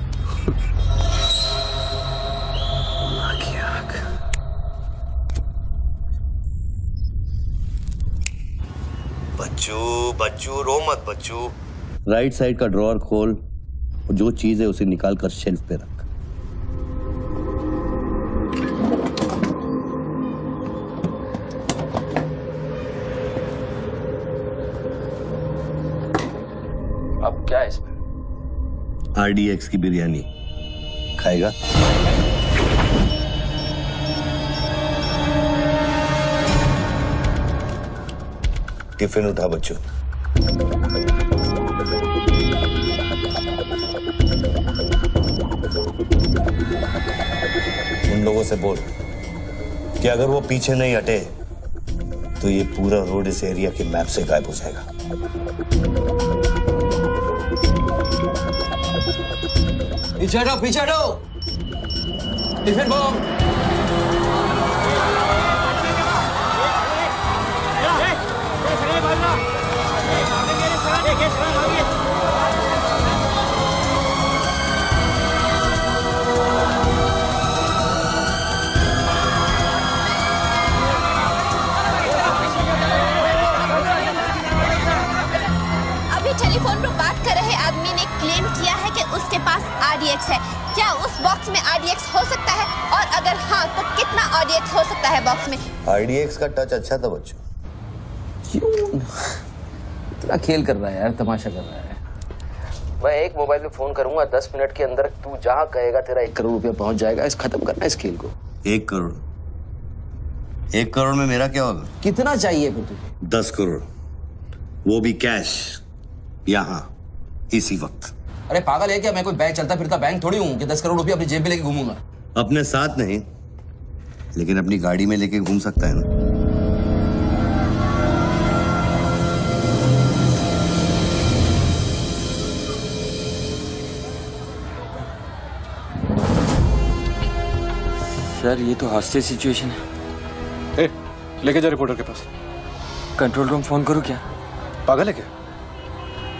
बच्चू रो मत बच्चू। राइट साइड का ड्रॉअर खोल और जो चीज है उसे निकाल कर शेल्फ पे रख। अब क्या है इसमें? RDX की बिरयानी खाएगा? टिफिन उठा बच्चों। उन लोगों से बोल कि अगर वो पीछे नहीं हटे तो ये पूरा रोड इस एरिया के मैप से गायब हो जाएगा। पीछे हटो, पीछे हटो। Tiffin bomb. टेलीफोन पर बात कर रहे आदमी ने क्लेम किया है कि उसके पास RDX है। क्या उस बॉक्स में RDX हो सकता है और अगर हाँ तो कितना RDX हो सकता है बॉक्स में? RDX का टच अच्छा था बच्चों। क्यों इतना खेल कर रहा है यार, तमाशा कर रहा है। मैं एक मोबाइल में फोन करूंगा, 10 मिनट के अंदर तू जहां कहेगा तेरा 1 करोड़ रुपया पहुंच जाएगा। इस खत्म करना है इस खेल को। 1 करोड़? 1 करोड़ में मेरा क्या होगा? कितना चाहिए फिर तुझे? 10 करोड़, वो भी कैश, यहाँ इसी वक्त। अरे पागल है क्या? मैं कोई बैंक चलता फिरता बैंक थोड़ी हूँ कि 10 करोड़ रुपया अपनी जेब में लेके घूमूंगा। अपने साथ नहीं लेकिन अपनी गाड़ी में लेके घूम सकता है ना। सर ये तो हॉस्टेज सिचुएशन है। ए, लेके जा रिपोर्टर के पास। कंट्रोल रूम फोन करूं क्या? पागल है क्या?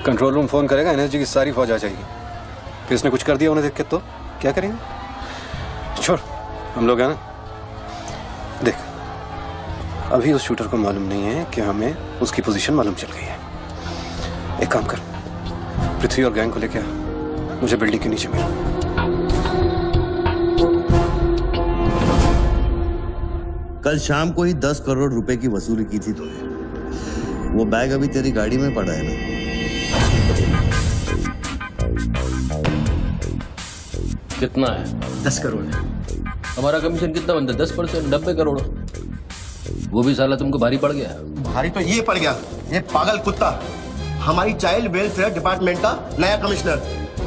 कंट्रोल रूम फोन करेगा, एनएसजी की सारी फौज आ जाएगी। फिर इसने कुछ कर दिया उन्हें देख के तो क्या करेंगे? छोड़, हम लोग हैं ना। देख, अभी उस शूटर को मालूम नहीं है कि हमें उसकी पोजीशन मालूम चल गई है। एक काम कर, पृथ्वी और गैंग को लेके आ, मुझे बिल्डिंग के नीचे मिल। कल शाम को ही 10 करोड़ रुपए की वसूली की थी तूने। वो बैग अभी तेरी गाड़ी में पड़ा है ना? कितना है? 10 करोड़। हमारा कमीशन कितना बनता है? 10%, 90 करोड़। वो भी साला तुमको भारी पड़ गया। भारी तो ये पड़ गया, ये पागल कुत्ता हमारी चाइल्ड वेलफेयर डिपार्टमेंट का नया commissioner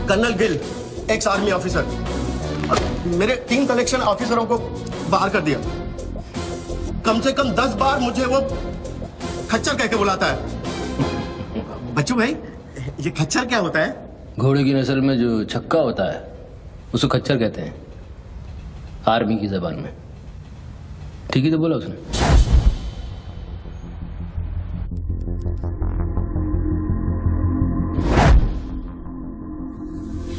colonel Gill, ex army officer, और मेरे 3 कलेक्शन ऑफिसरों को बाहर कर दिया। कम से कम 10 बार मुझे वो खच्चर कह के बुलाता है। बच्चू भाई, ये खच्चर क्या होता है? घोड़े की नस्ल में जो छक्का होता है उसको खच्चर कहते हैं, आर्मी की जबान में। ठीक ही तो बोला उसने।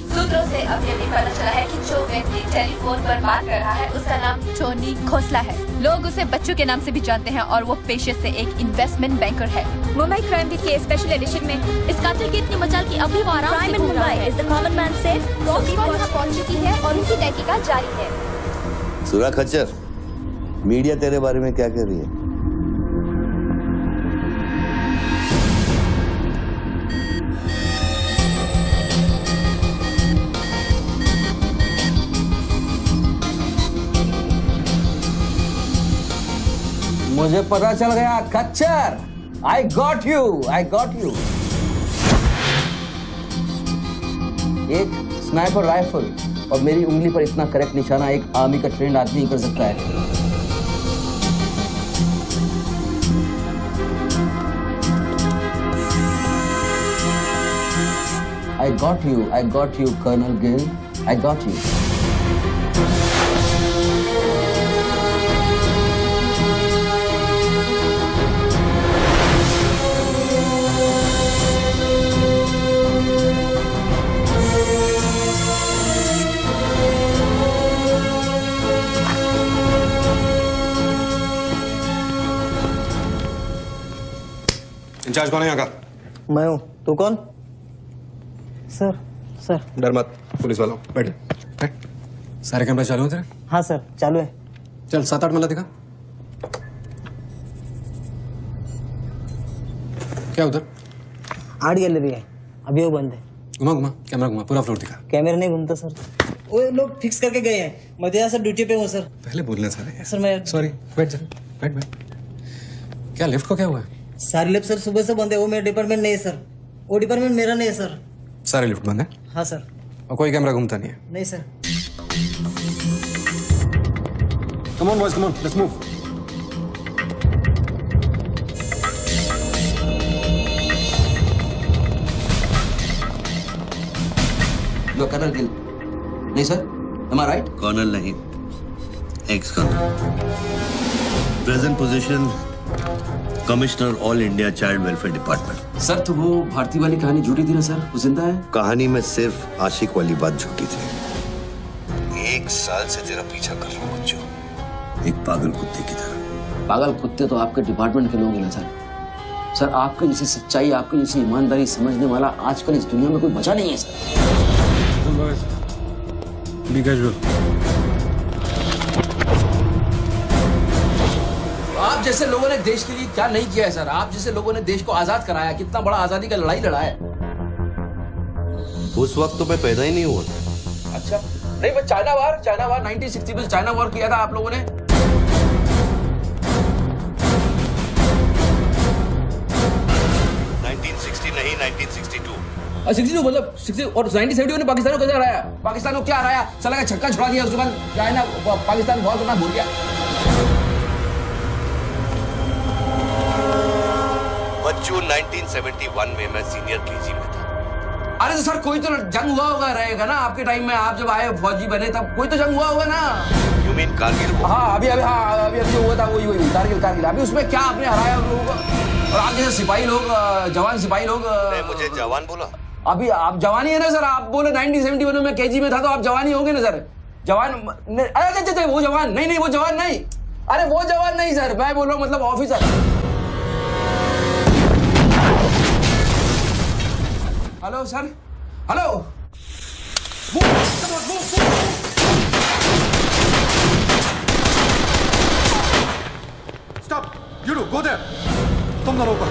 सूत्रों से अब ये भी पता चला है कि जो व्यक्ति टेलीफोन पर बात कर रहा है उसका नाम टोनी खोसला है। लोग उसे बच्चों के नाम से भी जानते हैं और वो पेशे से एक इन्वेस्टमेंट बैंकर है। मुंबई क्राइम बीट के स्पेशल एडिशन में इस कातिल की इतनी मचाल की अभी वो आराम से घूम रहा है। Is the common man safe? पहुंच चुकी है और उनकी तहकीकात जारी है। सुरा खच्चर, मीडिया तेरे बारे में क्या कह रही है? मुझे पता चल गया खच्चर। I got you, I got you. एक स्नाइपर राइफल और मेरी उंगली पर इतना करेक्ट निशाना एक आर्मी का ट्रेंड आदमी ही कर सकता है। I got you, Colonel Gill, I got you. In charge कौन है यहाँ का? मैं हूँ। तू कौन? Sir sir. डर मत, पुलिस वालों। बैठ बैठ। सारे कैमरे चालू हैं तेरे? हाँ सर चालू है। चल 7-8 मल्ला दिखा। क्या उधर? 8 गैलरी है, अभी वो बंद है। घुमा घुमा, कैमरा घुमा, पूरा फ्लोर दिखा। कैमरा नहीं घूमता सर, वो लोग फिक्स करके गए हैं। मैं तो यहाँ सर ड्यूटी पे हूँ सर। पहले बोलना सारे। सर मैं सॉरी, बैठ जा, बैठ बैठ। क्या लिफ्ट को क्या हुआ है? सारे लिफ्ट सर सुबह से बंद है। वो मेरा डिपार्टमेंट नहीं है सर, वो डिपार्टमेंट मेरा नहीं है सर। सारे लिफ्ट बंद है? हाँ सर। और कोई कैमरा घूमता नहीं है? नहीं sir. Come on boys, come on, let's move. लो कर्नल गिल। नहीं sir, am I right? Colonel नहीं, ex colonel. Present position commissioner all India child welfare department. Sir तो वो भारती वाली कहानी झूठी थी ना सर, वो जिंदा है? कहानी में सिर्फ आशिक वाली बात झूठी थी। 1 साल से तेरा पीछा कर रहा हूँ बच्चों, एक पागल कुत्ते की तरह। पागल कुत्ते तो आपके डिपार्टमेंट के लोग हैं ना सर। सर आपके जैसी सच्चाई, आपकी जैसी ईमानदारी समझने वाला आजकल इस दुनिया में कोई बचा नहीं है सर। B casual. आप जैसे लोगों ने देश के लिए क्या नहीं किया है सर। आप जैसे लोगों ने देश को आजाद कराया, कितना बड़ा आजादी का लड़ाई लड़ा है। उस वक्त तो मैं पैदा ही नहीं हुआ था। अच्छा नहीं, वो चाइना वार 1960 में चाइना वार किया था आप लोगों ने। 1960 नहीं, 1962। 62 मतलब 60 और 1971 ने पाकिस्तान को कैसे हराया? पाकिस्तान को क्या हराया? साला का छक्का छुड़ा दिया, उसके बाद चाइना पाकिस्तान बहुत करना भूल गया। बच्चों 1971 में मैं सीनियर केजी में था। अरे तो सर कोई तो जंग हुआ होगा रहेगा ना आपके टाइम में, आप जब आए फौजी बने तब कोई तो जंग हुआ होगा ना। You mean Kargil? हाँ अभी जो हुआ था वही कारगिल। अभी उसमें क्या आपने हराया उन लोगों को? और आप जैसे सिपाही लोग, जवान सिपाही लोग। मुझे जवान बोला? अभी आप जवानी है ना सर। आप बोले 1971 में केजी में था तो आप जवानी होंगे ना सर। जवान अरे वो जवान नहीं, वो जवान नहीं। अरे वो जवान नहीं सर, मैं बोल रहा हूँ मतलब officer. Hello sir, hello. Stop, you do go there. तुम दोनों ऊपर।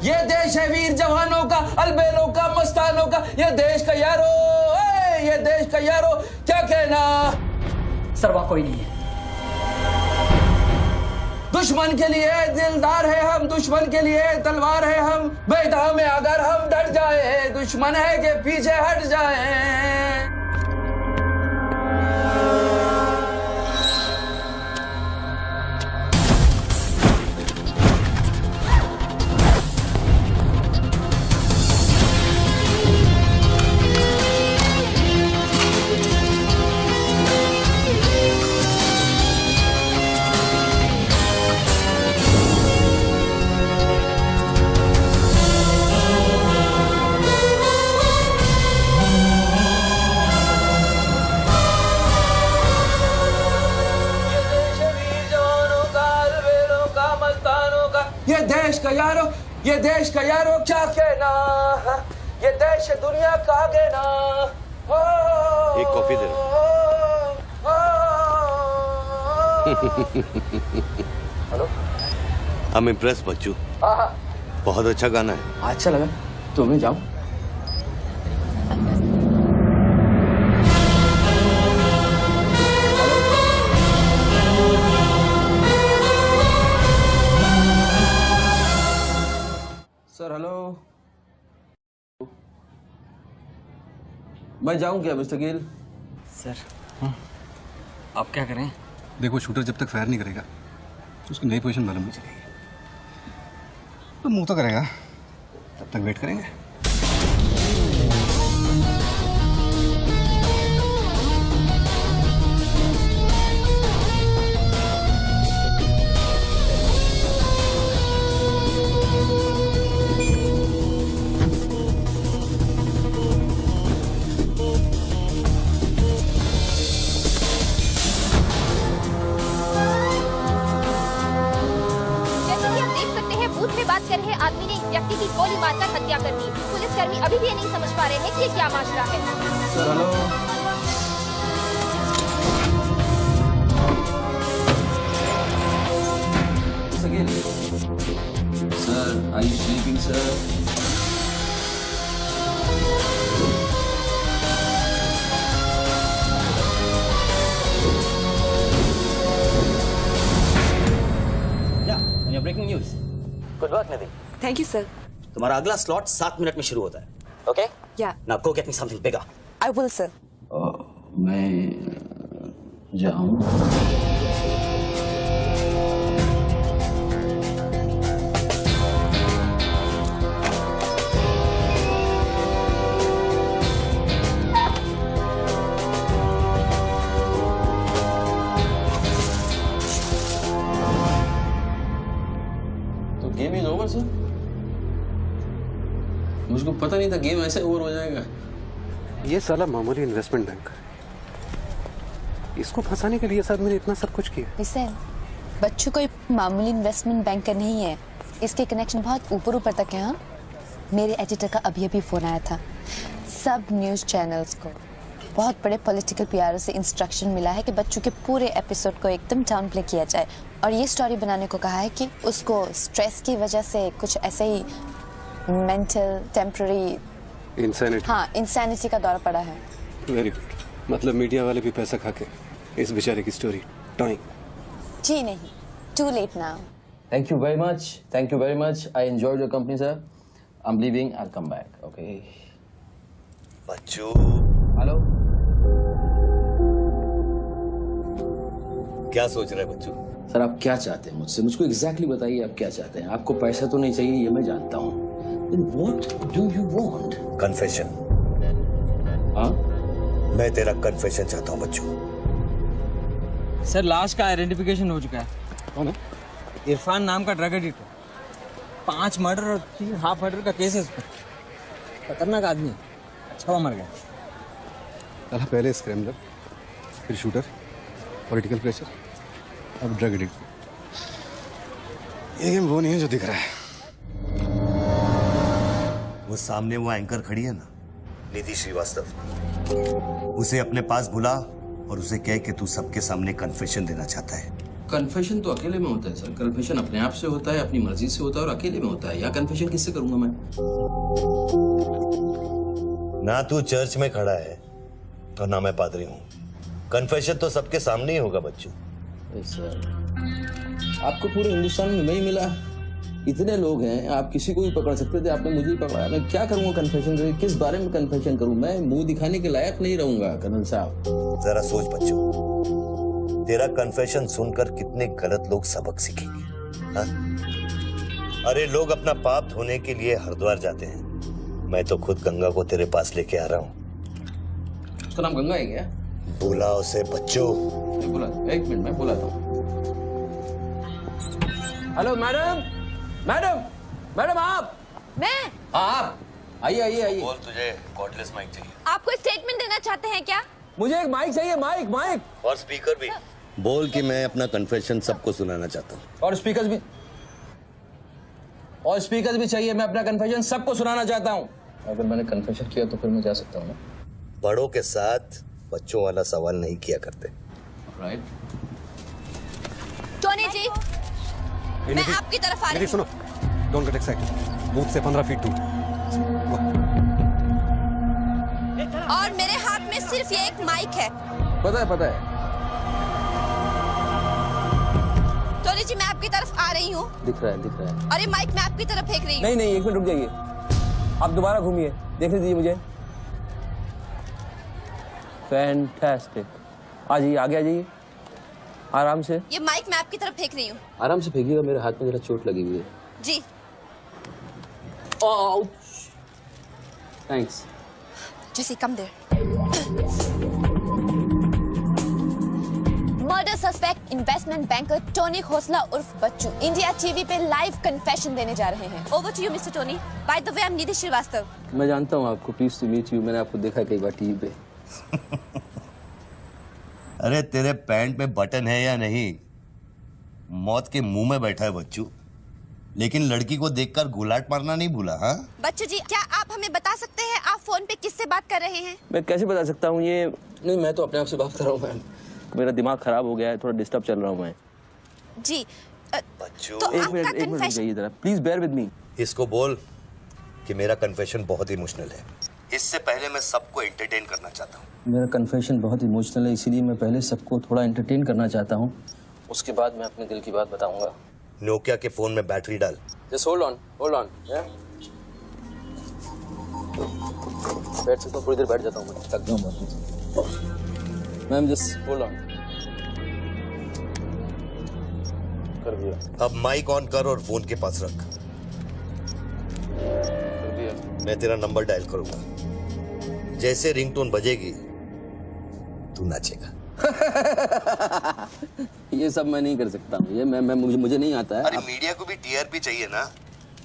ये देश है वीर जवानों का, अलबेलों का, मस्तानों का। ये देश का यारो, ये देश का यारो, क्या कहना। सर वहाँ कोई नहीं है। दुश्मन के लिए दिलदार है हम, दुश्मन के लिए तलवार है हम। बेदा में अगर हम डर जाए, दुश्मन है के पीछे हट जाए। ये देश का यारो क्या कहना। ये देश दुनिया का कहना। एक कॉफी दे। हेलो, आई एम इम्प्रेस बच्चू। बहुत अच्छा गाना है। अच्छा लगा तो मैं जाऊं? सर हेलो, मैं जाऊं क्या मिस्टर गिल? सर आप क्या करें? देखो शूटर जब तक फायर नहीं करेगा उसकी नई पोजीशन मालूम नहीं चलेगी। तो मुंह तो करेगा, तब तक वेट करेंगे। आर्मी अभी भी ये नहीं समझ पा रहे हैं कि ये क्या माजरा है। Hello sir, are you sleeping, sir? Breaking news. Good work Nidhi. Thank you sir. तुम्हारा अगला स्लॉट 7 मिनट में शुरू होता है। ओके? या। Now go get me something bigger. I will sir. मैं जाऊं? Game is over sir. मुझको पता नहीं था गेम ऐसे ओवर हो जाएगा। ये साला मामूली इन्वेस्टमेंट बैंक, इसको फंसाने के लिए साहब मैंने इतना सब कुछ किया। हुसैन, बच्चों कोई मामूली इन्वेस्टमेंट बैंकर नहीं है, इसके कनेक्शन बहुत ऊपर तक है। हाँ, मेरे एडिटर का अभी फोन आया था। सब न्यूज चैनल्स को बहुत बड़े पॉलिटिकल पीआरओ से इंस्ट्रक्शन मिला है कि बच्चों के पूरे एपिसोड को एकदम डाउन प्ले किया जाए और ये स्टोरी बनाने को कहा है कि उसको स्ट्रेस की वजह से कुछ ऐसे ही मेंटल टेम्पररी इंसैनिटी का दौर पड़ा है। Very good. मतलब मीडिया वाले भी पैसा खा के इस बेचारे की स्टोरी टॉइंग। जी नहीं, too late now. Thank you very much. Thank you very much. I enjoyed your company, sir. I'm leaving. I'll come back. Okay. Bachchu. Hello. क्या सोच रहे हैं बच्चू? सर आप क्या चाहते हैं मुझसे? मुझको एग्जैक्टली बताइए आप क्या चाहते हैं। आपको पैसा तो नहीं चाहिए, ये मैं जानता हूँ। Then what do you want? Confession. हाँ? मैं तेरा कन्फेशन चाहता हूँ बच्चू। सर लाश का आइडेंटिफिकेशन हो चुका है। कौन है? इरफान नाम का ड्रग एडिक्ट है। 5 मर्डर और 3 हाफ मर्डर का केस है इस पर। खतरनाक आदमी है। अच्छा हुआ मर गया। साला पहले स्क्रैम्बलर, फिर शूटर, पॉलिटिकल प्रेशर, अब ड्रग एडिक्ट। ये गेम वो नहीं है जो दिख रहा है। वो सामने वो एंकर खड़ी है ना, निधि श्रीवास्तव, उसे अपने पास बुला और उसे कह कि तू सबके सामने कन्फेशन देना चाहता है। कन्फेशन तो अकेले में होता है सर। कन्फेशन अपने आप से होता है, अपनी मर्जी से होता है और अकेले में होता है। या कन्फेशन किससे करूंगा मैं? ना तू चर्च में खड़ा है और ना मैं पादरी हूँ। कन्फेशन तो सबके सामने ही होगा बच्चू। सर आपको पूरे हिंदुस्तान में नहीं मिला, इतने लोग हैं, आप किसी को भी पकड़ सकते थे, आपने मुझे ही पकड़ा। मैं क्या करूंगा कन्फेशन? किस बारे में कन्फेशन करूं? मैं मुंह दिखाने के लायक नहीं रहूंगा कर्नल साहब। जरा सोच बच्चू, तेरा कन्फेशन सुनकर कितने गलत लोग सबक सीखेंगे। हाँ? अरे लोग अपना पाप धोने के लिए हरिद्वार जाते हैं, मैं तो खुद गंगा को तेरे पास लेके आ रहा हूँ। उसका नाम गंगा है क्या? बुला उसे बच्चू। बुला, 1 मिनट में बुलाता हूँ। हेलो मैडम, मैडम, मैडम आप? मैं? आप आइए आइए आइए। बोल, तुझे कॉर्डलेस माइक चाहिए? आप कोई स्टेटमेंट देना चाहते हैं क्या? मुझे एक माइक चाहिए, माइक माइक और स्पीकर भी। बोल कि मैं अपना कन्फेशन सबको सुनाना चाहता हूँ। और स्पीकर्स भी चाहिए। मैं अपना कन्फेशन सबको सुनाना चाहता हूँ। अगर मैंने कन्फेशन किया तो फिर मैं जा सकता हूँ ना? बड़ों के साथ बच्चों वाला सवाल नहीं किया करते। राइट। टोनी जी, मैं आपकी तरफ आ रही हूँ। सुनो, डोंट गेट एक्साइटेड। बूथ से 15 फीट दूर। और मेरे हाथ में सिर्फ ये एक माइक है। पता है। टोनी जी, मैं आपकी तरफ आ रही हूँ। दिख रहा है। और ये माइक मैं आपकी तरफ फेंक रही हूँ। नहीं, 1 मिनट रुक जाइए। आप दोबारा घूमिए, देखने दीजिए मुझे। फैंटास्टिक। आ जाइए, आगे आ जाइए, आराम से। ये माइक मैं आपकी तरफ फेंक रही हूँ। आराम से फेंकिएगा, मेरे हाथ में जरा चोट लगी हुई है। जी। Thanks. Jesse, come there. Murder suspect investment banker Tony Khosla उर्फ बच्चू इंडिया टीवी पे लाइव कन्फेशन देने जा रहे हैं। Over to you mister Tony. By the way, I am Nidhi Shrivastava. मैं जानता हूँ आपको, प्लीज टू मीट यू। मैंने आपको देखा कई बार टीवी पे। अरे तेरे पैंट में बटन है या नहीं? मौत के मुंह में बैठा है बच्चू। लेकिन लड़की को देखकर गुलाट मारना नहीं भूला। हाँ बच्चू जी, क्या आप हमें बता सकते हैं आप फोन पे किससे बात कर रहे हैं? मैं कैसे बता सकता हूँ ये? नहीं, मैं तो अपने आप से बात कर रहा हूँ मैम। मेरा दिमाग खराब हो गया है, थोड़ा डिस्टर्ब चल रहा हूँ मैं। जी बच्चू, तो एक मिनट जाइए जरा, प्लीज बेयर विद मी। इसको बोल कि मेरा कन्फेशन बहुत इमोशनल है। इससे पहले मैं सबको एंटरटेन करना चाहता हूँ। मेरा कन्फेशन बहुत इमोशनल है, इसीलिए मैं पहले सबको थोड़ा एंटरटेन करना चाहता हूँ, उसके बाद मैं अपने दिल की बात बताऊंगा। नोकिया के फोन में बैटरी डाल। जस्ट होल्ड ऑन बैठ सकता हूँ, थोड़ी देर बैठ जाता हूँ, मैं थक गया हूँ मैम। जस्ट होल्ड ऑन कर दिया। अब माइक ऑन कर और फोन के पास रख। कर दिया। मैं तेरा नंबर डायल करूंगा, जैसे रिंगटोन बजेगी तू नाचेगा। ये सब मैं नहीं कर सकता हूँ, ये मैं मुझे नहीं आता है। अरे मीडिया को भी टीआरपी चाहिए ना।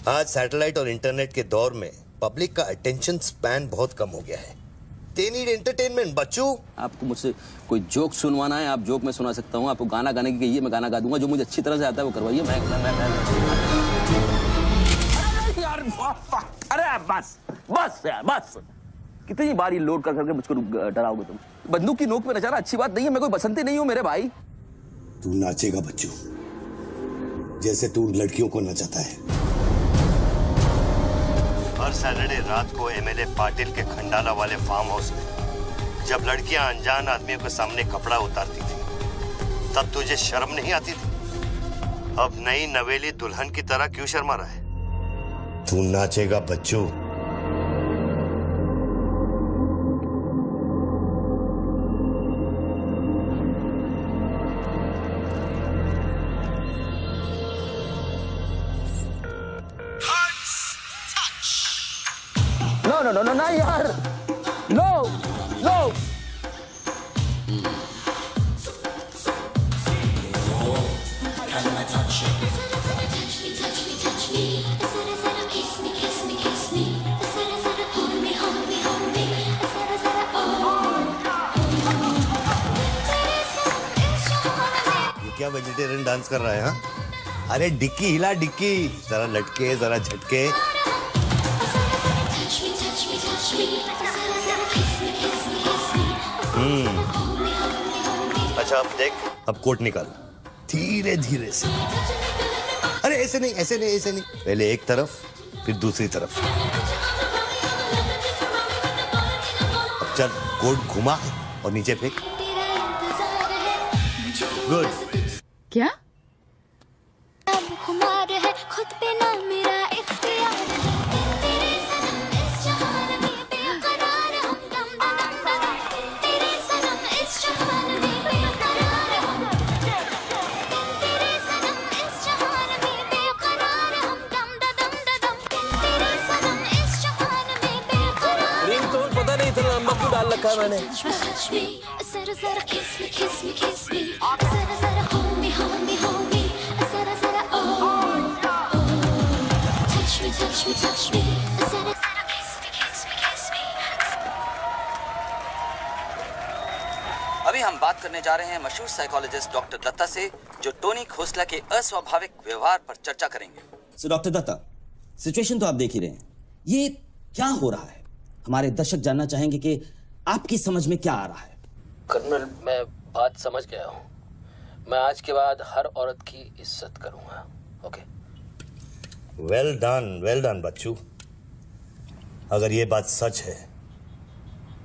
आज सैटेलाइट और इंटरनेट के दौर में पब्लिक का अटेंशन स्पैन बहुत कम हो गया है। They need entertainment, बच्चू। आपको मुझसे कोई जोक सुनवाना है, आप जोक में सुना सकता हूँ। आपको गाना गाने की कहिए, मैं गाना गा दूंगा। जो मुझे अच्छी तरह से आता है वो करवाइए। अरे बस यार बस। कितनी बार ये लोड कर करके मुझको डराओगे तुम? बंदूक की नोक पे नचाना अच्छी बात नहीं है। मैं कोई बसंती नहीं हूँ मेरे भाई। तू नाचेगा बच्चू, जैसे तू लड़कियों को नचाता है। हर सैटरडे रात को एमएलए पाटिल के खंडाला वाले फार्म हाउस में जब लड़कियां अनजान आदमियों के सामने कपड़ा उतारती थी, तब तुझे शर्म नहीं आती थी? अब नई नवेली दुल्हन की तरह क्यों शर्मा रहा है? तू नाचेगा बच्चू। No, यार, no. ये क्या वेजिटेरियन डांस कर रहा है? हाँ, अरे डिक्की हिला, डिक्की जरा लटके जरा झटके। अच्छा अब देख, अब कोट निकाल धीरे धीरे से। अरे ऐसे नहीं, ऐसे नहीं, ऐसे नहीं। पहले एक तरफ फिर दूसरी तरफ। अब चल कोट घुमा और नीचे फेंक। गुड। क्या? खुद पे ना मेरा इख्तियार तेरे सनम इस जहान में बेकरार हम दम दम तेरे सनम इस जहान में बेकरार हम तेरे सनम इस जहान में बेकरार हम दम दम तेरे सनम इस जहान में बेकरार। रिंग तो पता नहीं इतना लंबा क्यों डाल रखा है मैंने। जरा जरा किस मी जरा जरा hold me जरा जरा touch me जरा जरा kiss me। अभी हम बात करने जा रहे हैं मशहूर साइकोलॉजिस्ट डॉक्टर दत्ता से, जो टोनी खोसला के अस्वाभाविक व्यवहार पर चर्चा करेंगे। सो डॉक्टर दत्ता, सिचुएशन तो आप देख ही रहे हैं, ये क्या हो रहा है? हमारे दर्शक जानना चाहेंगे कि आपकी समझ में क्या आ रहा है। कर्नल, मैं बात समझ गया हूँ। मैं आज के बाद हर औरत की इज्जत करूंगा। ओके? वेल डन बच्चू। अगर ये बात सच है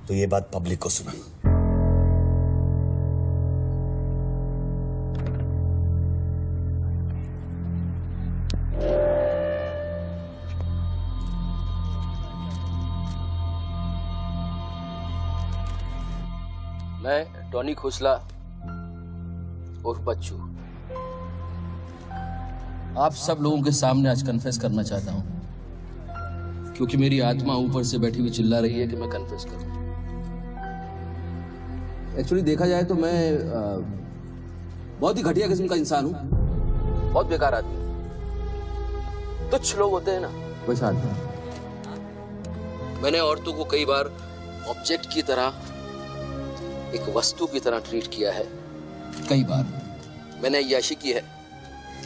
तो ये बात पब्लिक को सुना। मैं टोनी खोसला उर्फ बच्चू आप सब लोगों के सामने आज कन्फेस करना चाहता हूं, क्योंकि मेरी आत्मा ऊपर से बैठी हुई चिल्ला रही है कि मैं कन्फेस करूं। एक्चुअली देखा जाए तो मैं बहुत ही घटिया किस्म का इंसान हूं, बहुत बेकार आदमी। तुच्छ लोग होते हैं ना, वैसा आदमी। मैंने औरतों को कई बार ऑब्जेक्ट की तरह, एक वस्तु की तरह ट्रीट किया है। कई बार मैंने अय्याशी की है,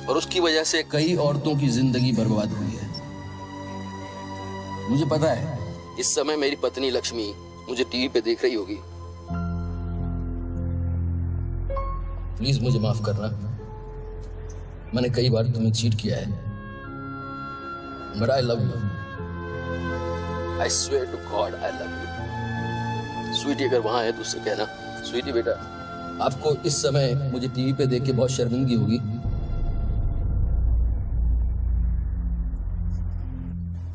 और उसकी वजह से कई औरतों की जिंदगी बर्बाद हुई है। मुझे पता है इस समय मेरी पत्नी लक्ष्मी मुझे टीवी पे देख रही होगी। प्लीज मुझे माफ करना, मैंने कई बार तुम्हें चीट किया है, but I love you. I swear to god I love you. Sweetie अगर वहां है तो उससे कहना, स्वीटी बेटा आपको इस समय मुझे टीवी पे देख के बहुत शर्मिंदगी होगी।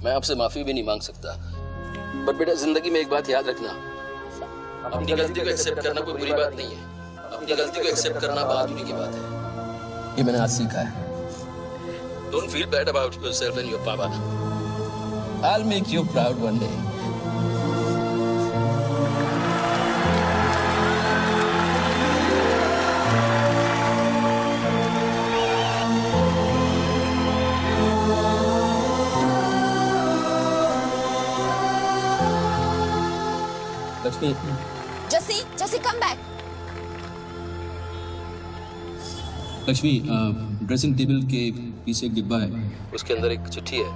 मैं आपसे माफी भी नहीं मांग सकता, बट बेटा जिंदगी में एक बात याद रखना, अपनी गलती को एक्सेप्ट करना कोई बुरी बात नहीं है, अपनी गलती को एक्सेप्ट करना बहादुरी की बात है। ये मैंने आज सीखा है। Don't feel bad about yourself and your papa. I'll make you proud one day. Lakshmi, Jesse, come back. Lakshmi, dressing table के पीछे एक डिब्बा है, उसके अंदर एक चिट्ठी है,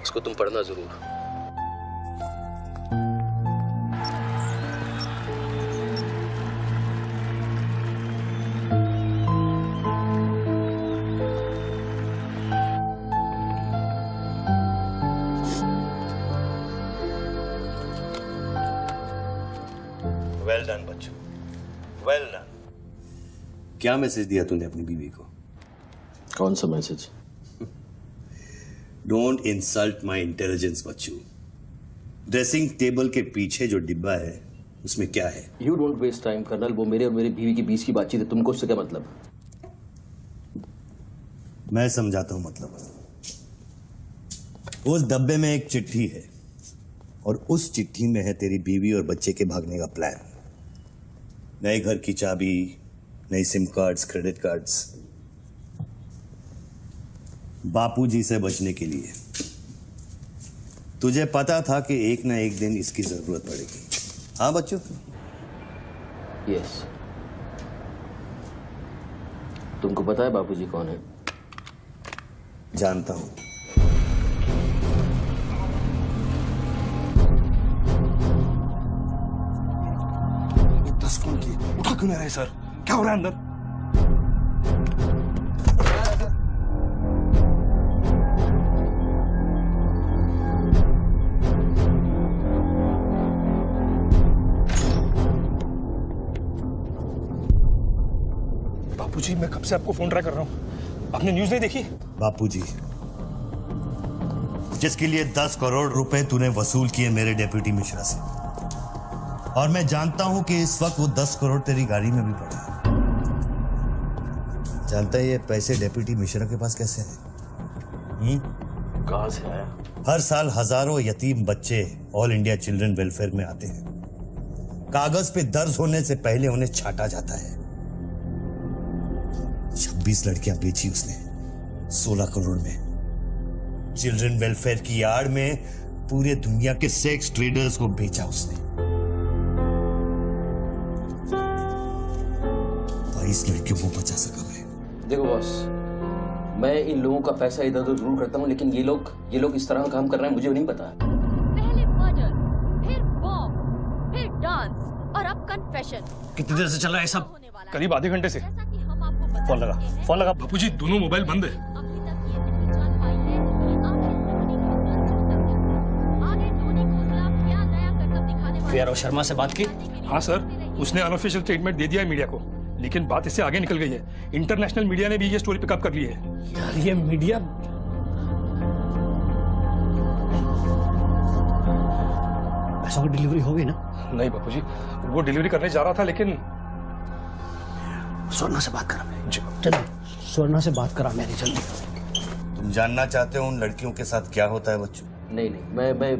उसको तुम पढ़ना जरूर। वेल डन बच्चों, वेल डन। क्या मैसेज दिया तूने अपनी बीवी को? कौन सा message? Don't insult my intelligence बच्चू। ड्रेसिंग टेबल के पीछे जो डिब्बा है उसमें क्या है? You don't waste time colonel, वो मेरे और मेरी बीवी के बीच की बातचीत है, तुमको उससे क्या मतलब? मैं समझाता हूं मतलब। उस डब्बे में एक चिट्ठी है और उस चिट्ठी में है तेरी बीवी और बच्चे के भागने का प्लान। नए घर की चाबी, नई सिम कार्ड्स, क्रेडिट कार्ड्स, बापूजी से बचने के लिए। तुझे पता था कि एक ना एक दिन इसकी जरूरत पड़ेगी। हाँ बच्चों? यस। तुमको पता है बापूजी कौन है? जानता हूं। ये 10 फोन की उठा क्यों नहीं रहे सर? क्या हो रहा है अंदर? बापूजी, मैं कब से आपको फोन ट्राई कर रहा हूं, आपने न्यूज नहीं देखी? बापूजी, जिसके लिए 10 करोड़ रुपए तूने वसूल किए मेरे डेप्यूटी मिश्रा से, और मैं जानता हूं कि इस वक्त वो 10 करोड़ तेरी गाड़ी में भी पड़े हैं। जानता है ये पैसे डेप्यूटी मिश्रा के पास कैसे हैं? कहां से आया? हर साल हजारों यतीम बच्चे ऑल इंडिया चिल्ड्रन वेलफेयर में आते हैं। कागज पे दर्ज होने से पहले उन्हें छांटा जाता है। 26 लड़कियां बेची उसने 16 करोड़ में। चिल्ड्रन वेलफेयर की आड़ में पूरे दुनिया के सेक्स ट्रेडर्स को बेचा उसने। 22 लड़कियों को बचा सका मैं। देखो बॉस, मैं इन लोगों का पैसा इधर उधर जरूर करता हूँ, लेकिन ये लोग इस तरह का काम कर रहे हैं, मुझे नहीं पता। पहले मर्डर, फिर बॉम्ब, फिर डांस और अब कन्फेशन। कितनी देर से चल रहा है सब? करीब आधे घंटे से। फोन लगा। बापूजी, दोनों मोबाइल बंद है। यार शर्मा से बात की? हाँ सर, उसने अनऑफिशियल स्टेटमेंट दे दिया है मीडिया को, लेकिन बात इससे आगे निकल गई है। इंटरनेशनल मीडिया ने भी ये स्टोरी पिकअप कर ली है। यार ये मीडिया पैसों की डिलीवरी हो गई ना? नहीं बापूजी, वो डिलीवरी करने जा रहा था, लेकिन स्वर्णा से बात करा मैं। चल स्वर्णा से बात करा मेरी जल्दी। तुम जानना चाहते हो उन लड़कियों के साथ क्या होता है बच्चों? नहीं, मैं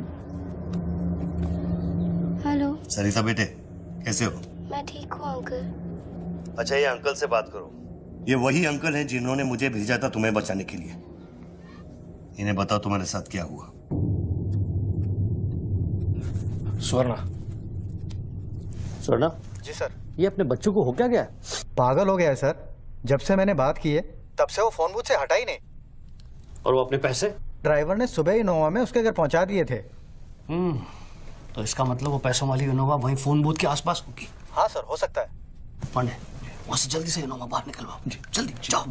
हेलो सरिता बेटे, कैसे हो? मैं ठीक हूँ अंकल। अच्छा, ये अंकल से बात करो। ये वही अंकल हैं जिन्होंने मुझे भेजा था तुम्हें बचाने के लिए। इन्हें बताओ तुम्हारे साथ क्या हुआ। स्वर्णा। जी सर। ये अपने बच्चों को हो क्या गया? पागल हो गया है सर। जब से मैंने बात की है तब से वो फोन बूथ से हटा ही नहीं। और वो अपने पैसे? ड्राइवर ने सुबह ही इनोवा में उसके घर पहुंचा दिए थे। तो इसका मतलब वो पैसों वाली इनोवा वहीं फोन बूथ के आसपास होगी। हाँ सर, हो सकता है। पांडे, वहां से जल्दी से इनोवा बाहर निकलवाओ। जल्दी जाओ।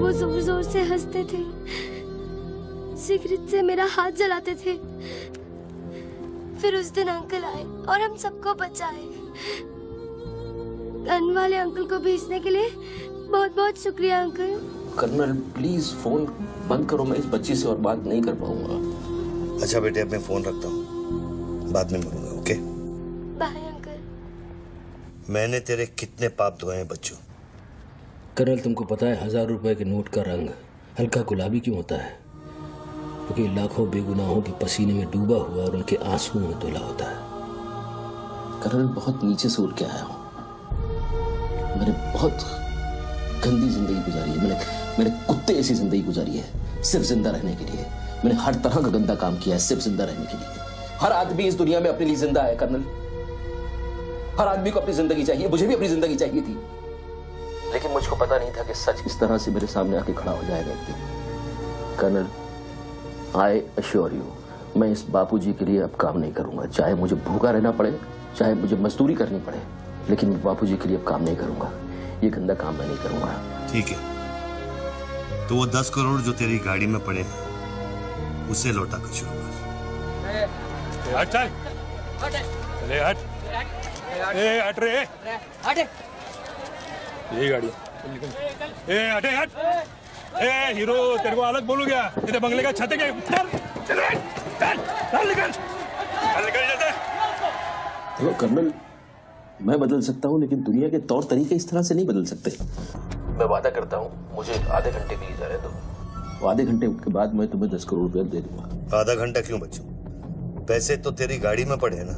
वो जोर जोर से हंसते थे, सिगरेट से मेरा हाथ जलाते थे। फिर उस दिन अंकल आए और हम सबको बचाए। गन वाले अंकल को भेजने के लिए बहुत बहुत शुक्रिया अंकल। कर्नल प्लीज फोन बंद करो, मैं इस बच्ची से और बात नहीं कर पाऊंगा। अच्छा बेटे, अब मैं फोन रखता हूँ, बाद में मिलूंगा। Okay bye uncle. मैंने तेरे कितने पाप धोए हैं बच्चों। कर्नल तुमको पता है 1000 रुपए के नोट का रंग हल्का गुलाबी क्यों होता है? क्योंकि लाखों बेगुनाहों के पसीने में डूबा हुआ और उनके आंसुओं में धुला होता है। कर्नल बहुत नीचे से उठ के आया हूं, मैंने बहुत गंदी जिंदगी गुजारी है। मैंने कुत्ते ऐसी जिंदगी गुजारी है सिर्फ जिंदा रहने के लिए। मैंने हर तरह का गंदा काम किया है सिर्फ जिंदा रहने के लिए। हर आदमी इस दुनिया में अपने लिए जिंदा है कर्नल, हर आदमी को अपनी जिंदगी चाहिए। मुझे भी अपनी जिंदगी चाहिए थी, लेकिन मुझको पता नहीं था कि सच इस तरह से मेरे सामने आके खड़ा हो जाएगा एक दिन। कर्नल आई अश्योर यू, मैं इस बापूजी के लिए अब काम नहीं करूंगा। चाहे मुझे भूखा रहना पड़े, चाहे मुझे मजदूरी करनी पड़े, लेकिन बापूजी के लिए अब काम नहीं करूंगा। ये गंदा काम मैं नहीं करूंगा। ठीक है, तो वो 10 करोड़ जो तेरी गाड़ी में पड़े हैं उसे लौटा कर शुरू कर। हट चल, ले हट, ए हट रे, हट। यही गाड़ी ए हटे हट। ए हीरो, तेरे को अलग बोलू क्या? तेरे बंगले का छत है क्या? चल निकल जैसे। देखो कर्नल, मैं बदल सकता हूँ लेकिन दुनिया के तौर तरीके इस तरह से नहीं बदल सकते। मैं वादा करता हूँ, मुझे आधे घंटे के लिए जाने दो। आधे घंटे के बाद मैं तुम्हें 10 करोड़ रुपया दे दूंगा। आधा घंटा क्यों बच्चों? पैसे तो तेरी गाड़ी में पड़े हैं ना।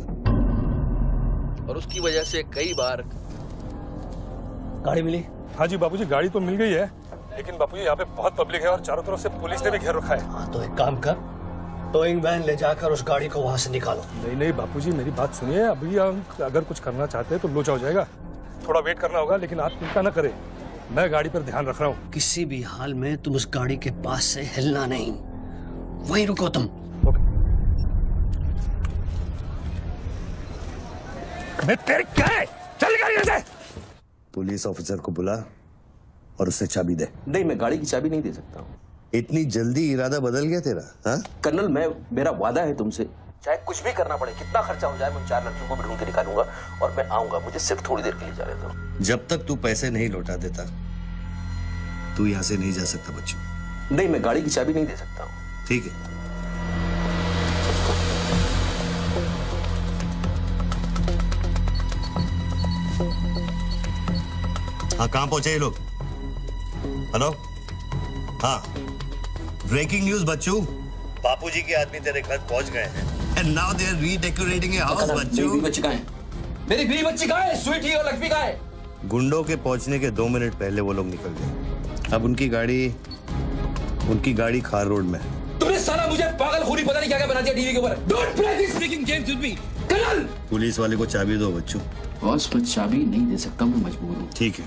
और उसकी वजह से कई बार गाड़ी मिली? हाँ जी बाबूजी, गाड़ी तो मिल गई है, लेकिन बाबूजी यहाँ पे बहुत पब्लिक है और चारों तरफ से पुलिस ने भी घेर रखा है। हाँ तो एक काम कर, टोइंग वैन ले जाकर उस गाड़ी को वहां से निकालो। नहीं बापूजी, मेरी बात सुनिए। अभी हम अगर कुछ करना चाहते हैं तो लोचा हो जाएगा। थोड़ा वेट करना होगा, लेकिन आप चिंता न करें, मैं गाड़ी पर ध्यान रख रहा हूँ। किसी भी हाल में तुम उस गाड़ी के पास से हिलना नहीं, वहीं रुको तुम। मैं तेरे क्या है? चल गाड़ी से। पुलिस ऑफिसर को बुला और उससे चाबी दे। नहीं, मैं गाड़ी की चाबी नहीं दे सकता हूँ। इतनी जल्दी इरादा बदल गया तेरा? हाँ कर्नल, मेरा वादा है तुमसे, चाहे कुछ भी करना पड़े, कितना खर्चा हो जाए, मैं 4 लड़कियों को भी ढूंढ के निकालूंगा और मैं आऊंगा। मुझे सिर्फ थोड़ी देर के लिए जाने दो। जब तक तू पैसे नहीं लौटा देता तू यहाँ से नहीं जा सकता बच्चों। नहीं, मैं गाड़ी की चाबी नहीं दे सकता हूँ। ठीक है, हाँ कहाँ पहुंचे ये लोग? हेलो, हाँ ब्रेकिंग न्यूज बच्चू, बापूजी के आदमी तेरे घर पहुंच गए हैं and now they are redecorating your house. बच्चू, मेरी बच्ची कहाँ है? मेरी बीवी बच्ची कहाँ है? स्वीटी और लक्ष्मी कहाँ है? गुंडों के पहुंचने के 2 मिनट पहले वो लोग निकल गए। अब उनकी गाड़ी खार रोड में है। तूने साला मुझे पागल खूनी पता नहीं क्या क्या बना दिया टीवी के ऊपर। Don't play this speaking games with me. Colonel, police वाले को चाबी दो बच्चू। बॉस, मैं चाबी नहीं दे सकता, मैं मजबूर हूँ। ठीक है,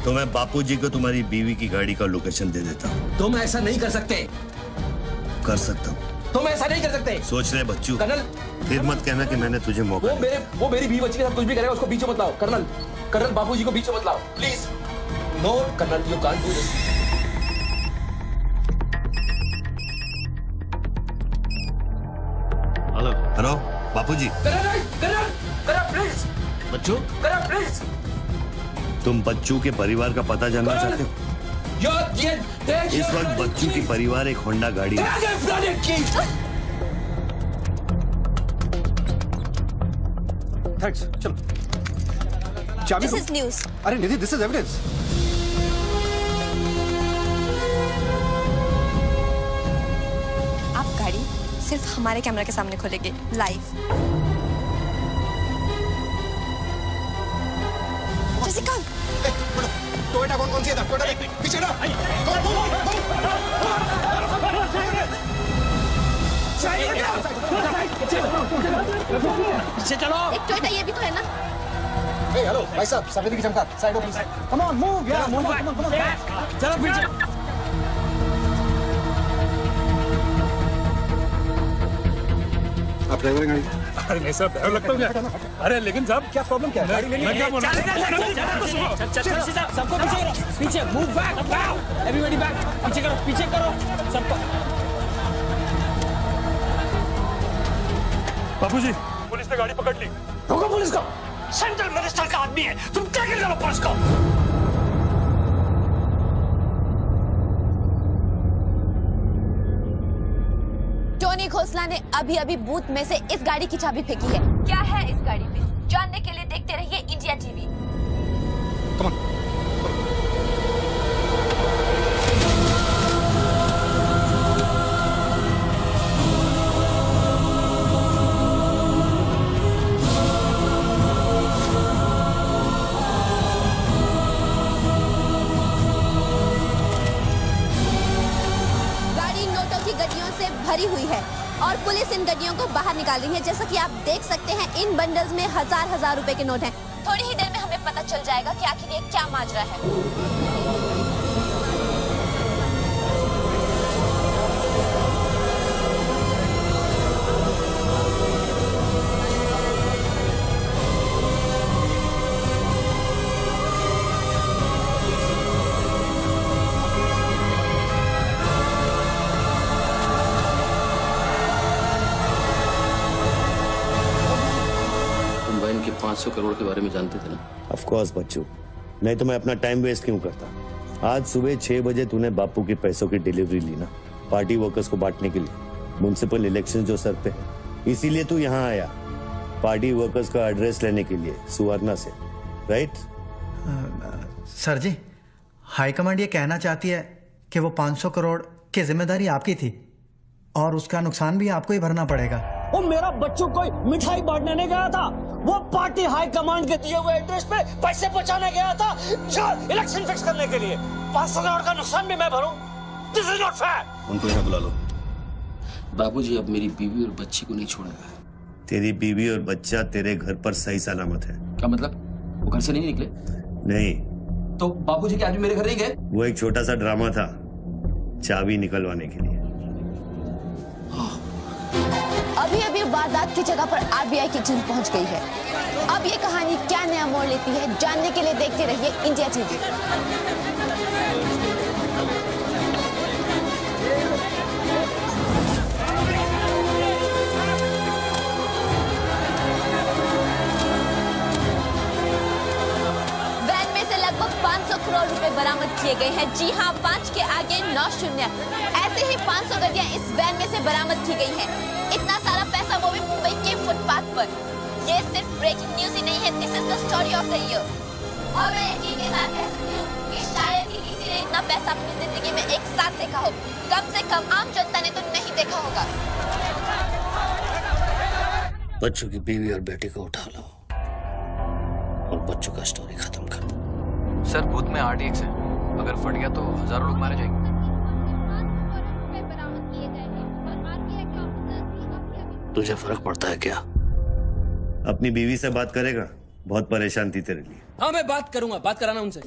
तो मैं बापूजी को तुम्हारी बीवी की गाड़ी का लोकेशन दे देता हूँ। तुम ऐसा नहीं कर सकते। कर सकता हूँ। तुम ऐसा नहीं कर सकते। सोच ले बच्चू, कर्नल, फिर मत कहना कि मैंने तुझे मौका दिया। वो मेरी बीवी बच्ची के साथ कुछ भी करेगा, उसको बीच में मत लाओ। कर्नल, बापूजी को बीच में मत लाओ please. No colonel, you can't do this. Hello Bapuji. Colonel please. बच्चू, कर्नल प्लीज। तुम बच्चू के परिवार का पता जानना चाहते हो? इस वक्त बच्चू की परिवार एक होंडा गाड़ी है। थैंक्स, चलो। चाबी दिस इज न्यूज़। अरे निधि, दिस इज एविडेंस। आप गाड़ी सिर्फ हमारे कैमरा के सामने खोलेंगे लाइव। जैसिका, टोयोटा कौन सी है? टोयोटा देख पीछे ना। पीछे चलो। एक टोयोटा ये भी तो है ना। Hey, hello, भाई साहब, सफेदी की चमकार, side please. Come on, move, yeah, move on, come on. चलो पीछे। आप ड्राइवर हैं गाड़ी? अरे नहीं साहब, ड्राइवर लगता हूँ क्या? अरे लेकिन साहब क्या प्रॉब्लम क्या है? गाड़ी लेनी है? सबको पीछे करो, पीछे मूव बैक, एवरीबॉडी बैक, पीछे करो सबको। बाबूजी, पुलिस ने गाड़ी पकड़ ली। रोको पुलिस को। सेंट्रल मिनिस्टर का आदमी है, तुम क्या कर रहे हो पुलिस को? टोनी खोसला ने अभी अभी बूथ में से इस गाड़ी की चाबी फेंकी है। क्या है इस गाड़ी में, जानने के लिए देखते रहिए इंडिया टीवी। गाड़ी नोटों की गड्डियों से भरी हुई है और पुलिस इन गड्डियों को बाहर निकाल रही है। जैसा कि आप देख सकते हैं, इन बंडल्स में हजार रुपए के नोट हैं। थोड़ी ही देर में हमें पता चल जाएगा कि आखिर ये क्या माजरा है। तुम बहन के 500 करोड़ के बारे में जानते थे ना? ऑफ कोर्स बच्चू, नहीं तो मैं अपना टाइम वेस्ट क्यों करता। आज सुबह 6 बजे तूने बापू के पैसों की डिलीवरी ली ना, पार्टी वर्कर्स को बांटने के लिए। म्युनिसिपल इलेक्शन जो सर पे है, इसीलिए तू यहाँ आया, पार्टी वर्कर्स का एड्रेस लेने के लिए सुवर्णा से, राइट? सर जी, हाईकमांड ये कहना चाहती है कि वो 500 करोड़ की जिम्मेदारी आपकी थी और उसका नुकसान भी आपको ही भरना पड़ेगा। वो मेरा बच्चों को मिठाई बांटने नहीं गया था, वो पार्टी हाई कमांड के दिए हुए एड्रेस पे पैसे पहुंचाने गया था जो इलेक्शन फिक्स करने के लिए। 500 करोड़ का नुकसान भी मैं भरूं? This is not fair. उनको यहाँ बुला लो। बाबूजी अब मेरी बीवी और बच्ची को नहीं छोड़ेगा। तेरी बीवी और बच्चा तेरे घर पर सही सलामत है। क्या मतलब? वो घर से नहीं निकले? नहीं। तो बाबूजी के आदमी मेरे घर नहीं गए? वो एक छोटा सा ड्रामा था, चाबी निकलवाने के लिए। अभी अभी वारदात की जगह पर आरबीआई की टीम पहुंच गई है। अब ये कहानी क्या नया मोड़ लेती है, जानने के लिए देखते रहिए इंडिया टीवी। वैन में से लगभग 500 करोड़ रुपए बरामद किए गए हैं। जी हाँ, 5 के आगे 9 शून्य। ऐसे ही 500 गड्डियां इस वैन में से बरामद की गई हैं। इतना सारा पैसा, वो भी मुंबई के फुटपाथ पर। ये सिर्फ ब्रेकिंग न्यूज ही नहीं है, this is the story of the year. और मैं यकीन के साथ कह सकती हूँ कि शायद ही किसी ने इतना पैसा अपनी जिंदगी में एक साथ देखा हो। कम से कम आम जनता ने तो नहीं देखा होगा। बच्चों की बीवी और बेटी को उठा लो और बच्चों का स्टोरी खत्म कर दो। सर, बूथ में आरडीएक्स है, अगर फट गया तो हजारों लोग मारे जाएंगे। तुझे फर्क पड़ता है क्या? अपनी बीवी से बात करेगा? बहुत परेशान थी तेरे लिए। हाँ, मैं बात करूंगा, बात कराना उनसे।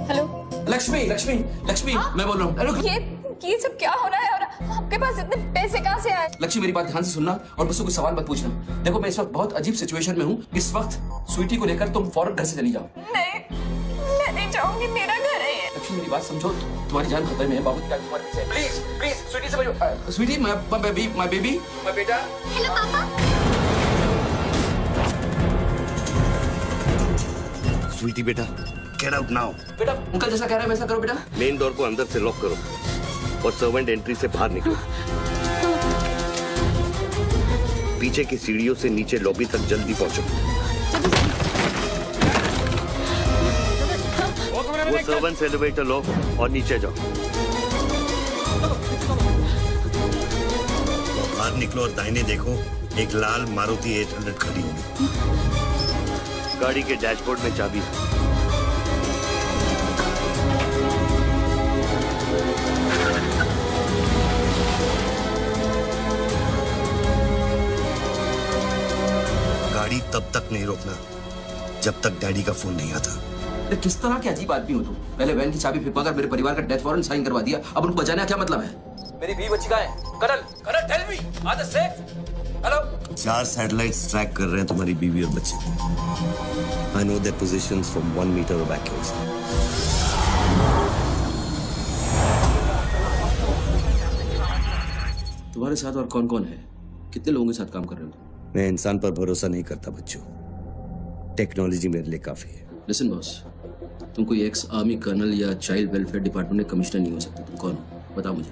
हेलो लक्ष्मी, मैं बोल रहा हूँ। ये सब क्या हो रहा है और आपके पास इतने पैसे कहाँ से आए? लक्ष्मी, मेरी बात ध्यान से सुनना और मुझसे कुछ सवाल मत पूछना। देखो, मैं इस वक्त बहुत अजीब सिचुएशन में हूँ। इस वक्त स्वीटी को लेकर तुम फौरन घर से चली जाओ। नहीं, मैं नहीं चाहूंगी, मेरा घर है ये। लक्ष्मी, मेरी बात समझो, तुम्हारी जान खतरे में है। बाबू क्या तुम्हारे पीछे? प्लीज स्वीटी समझो। स्वीटी, माय बेबी, माय बेटा। हेलो पापा। स्वीटी बेटा, गेट आउट नाउ। बेटा, अंकल जैसा कह रहा है वैसा करो बेटा। मेन डोर को अंदर से लॉक करो और सर्वेंट एंट्री से बाहर निकलो। पीछे की सीढ़ियों से नीचे लॉबी तक जल्दी पहुंचो। वो सर्वेंट्स एलिवेटर लो और नीचे जाओ। बाहर निकलो और दाहिने देखो, एक लाल मारुति 800 खड़ी होगी। गाड़ी के डैशबोर्ड में चाबी है। गाड़ी तब तक नहीं रोकना जब तक डैडी का फोन नहीं आता। अरे किस तरह के अजीब आदमी हो तुम? पहले वैन की चाबी फिरवा कर मेरे परिवार का डेथ वारंट साइन करवा दिया, अब उनको बचाने का क्या मतलब है? मेरी बीवी बच्ची कहाँ है? Colonel tell me, are they safe? Hello? 4 satellites track कर रहे हैं तुम्हारी बीवी और बच्चे को। I know their positions from 1 metre of accuracy. तुम्हारे साथ और कौन कौन है? कितने लोगों के साथ काम कर रहे हो? मैं इंसान पर भरोसा नहीं करता बच्चों, टेक्नोलॉजी मेरे लिए काफी है। लिसन बॉस, तुम कोई एक्स आर्मी कर्नल या चाइल्ड वेलफेयर डिपार्टमेंट में कमिश्नर नहीं हो सकते। तुम कौन हो? बताओ मुझे,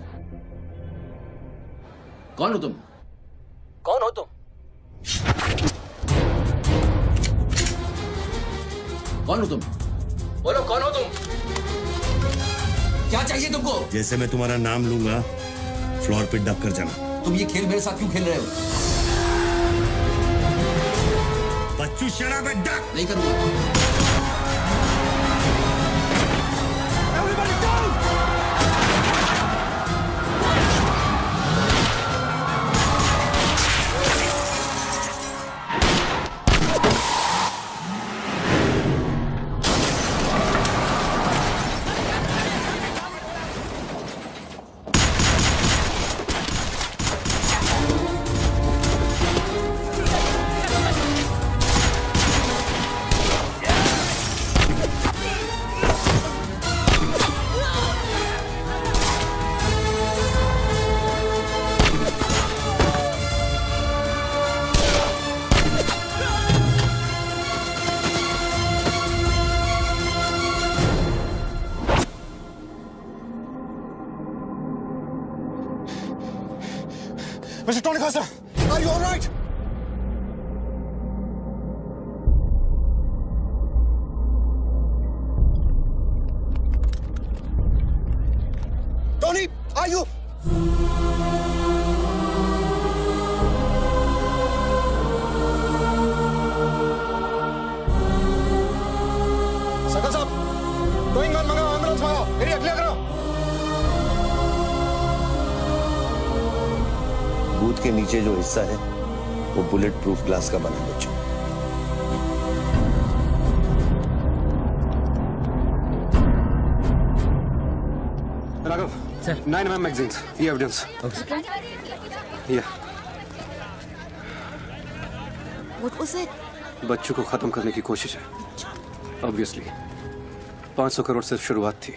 कौन हो तुम? कौन हो तुम? कौन हो तुम? बोलो, कौन हो तुम? क्या चाहिए तुमको? जैसे मैं तुम्हारा नाम लूंगा फ्लोर पे डक कर जाना। तुम ये खेल मेरे साथ क्यों खेल रहे हो? बच्चू शराब है, डक। नहीं करूंगा। Mr. Tony Costa, are you all right? Tony, are you? सकल साहब, गोइंग ऑन मंगाओ, एम्बुलेंस मंगाओ, एरिया क्लियर करो। बूथ के नीचे जो हिस्सा है वो बुलेट प्रूफ ग्लास का बना है बच्चों। राघव सर, 9mm मैगजीन्स, ये एविडेंस। ये What was it? बच्चों को खत्म करने की कोशिश है। ऑब्वियसली 500 करोड़ सिर्फ शुरुआत थी,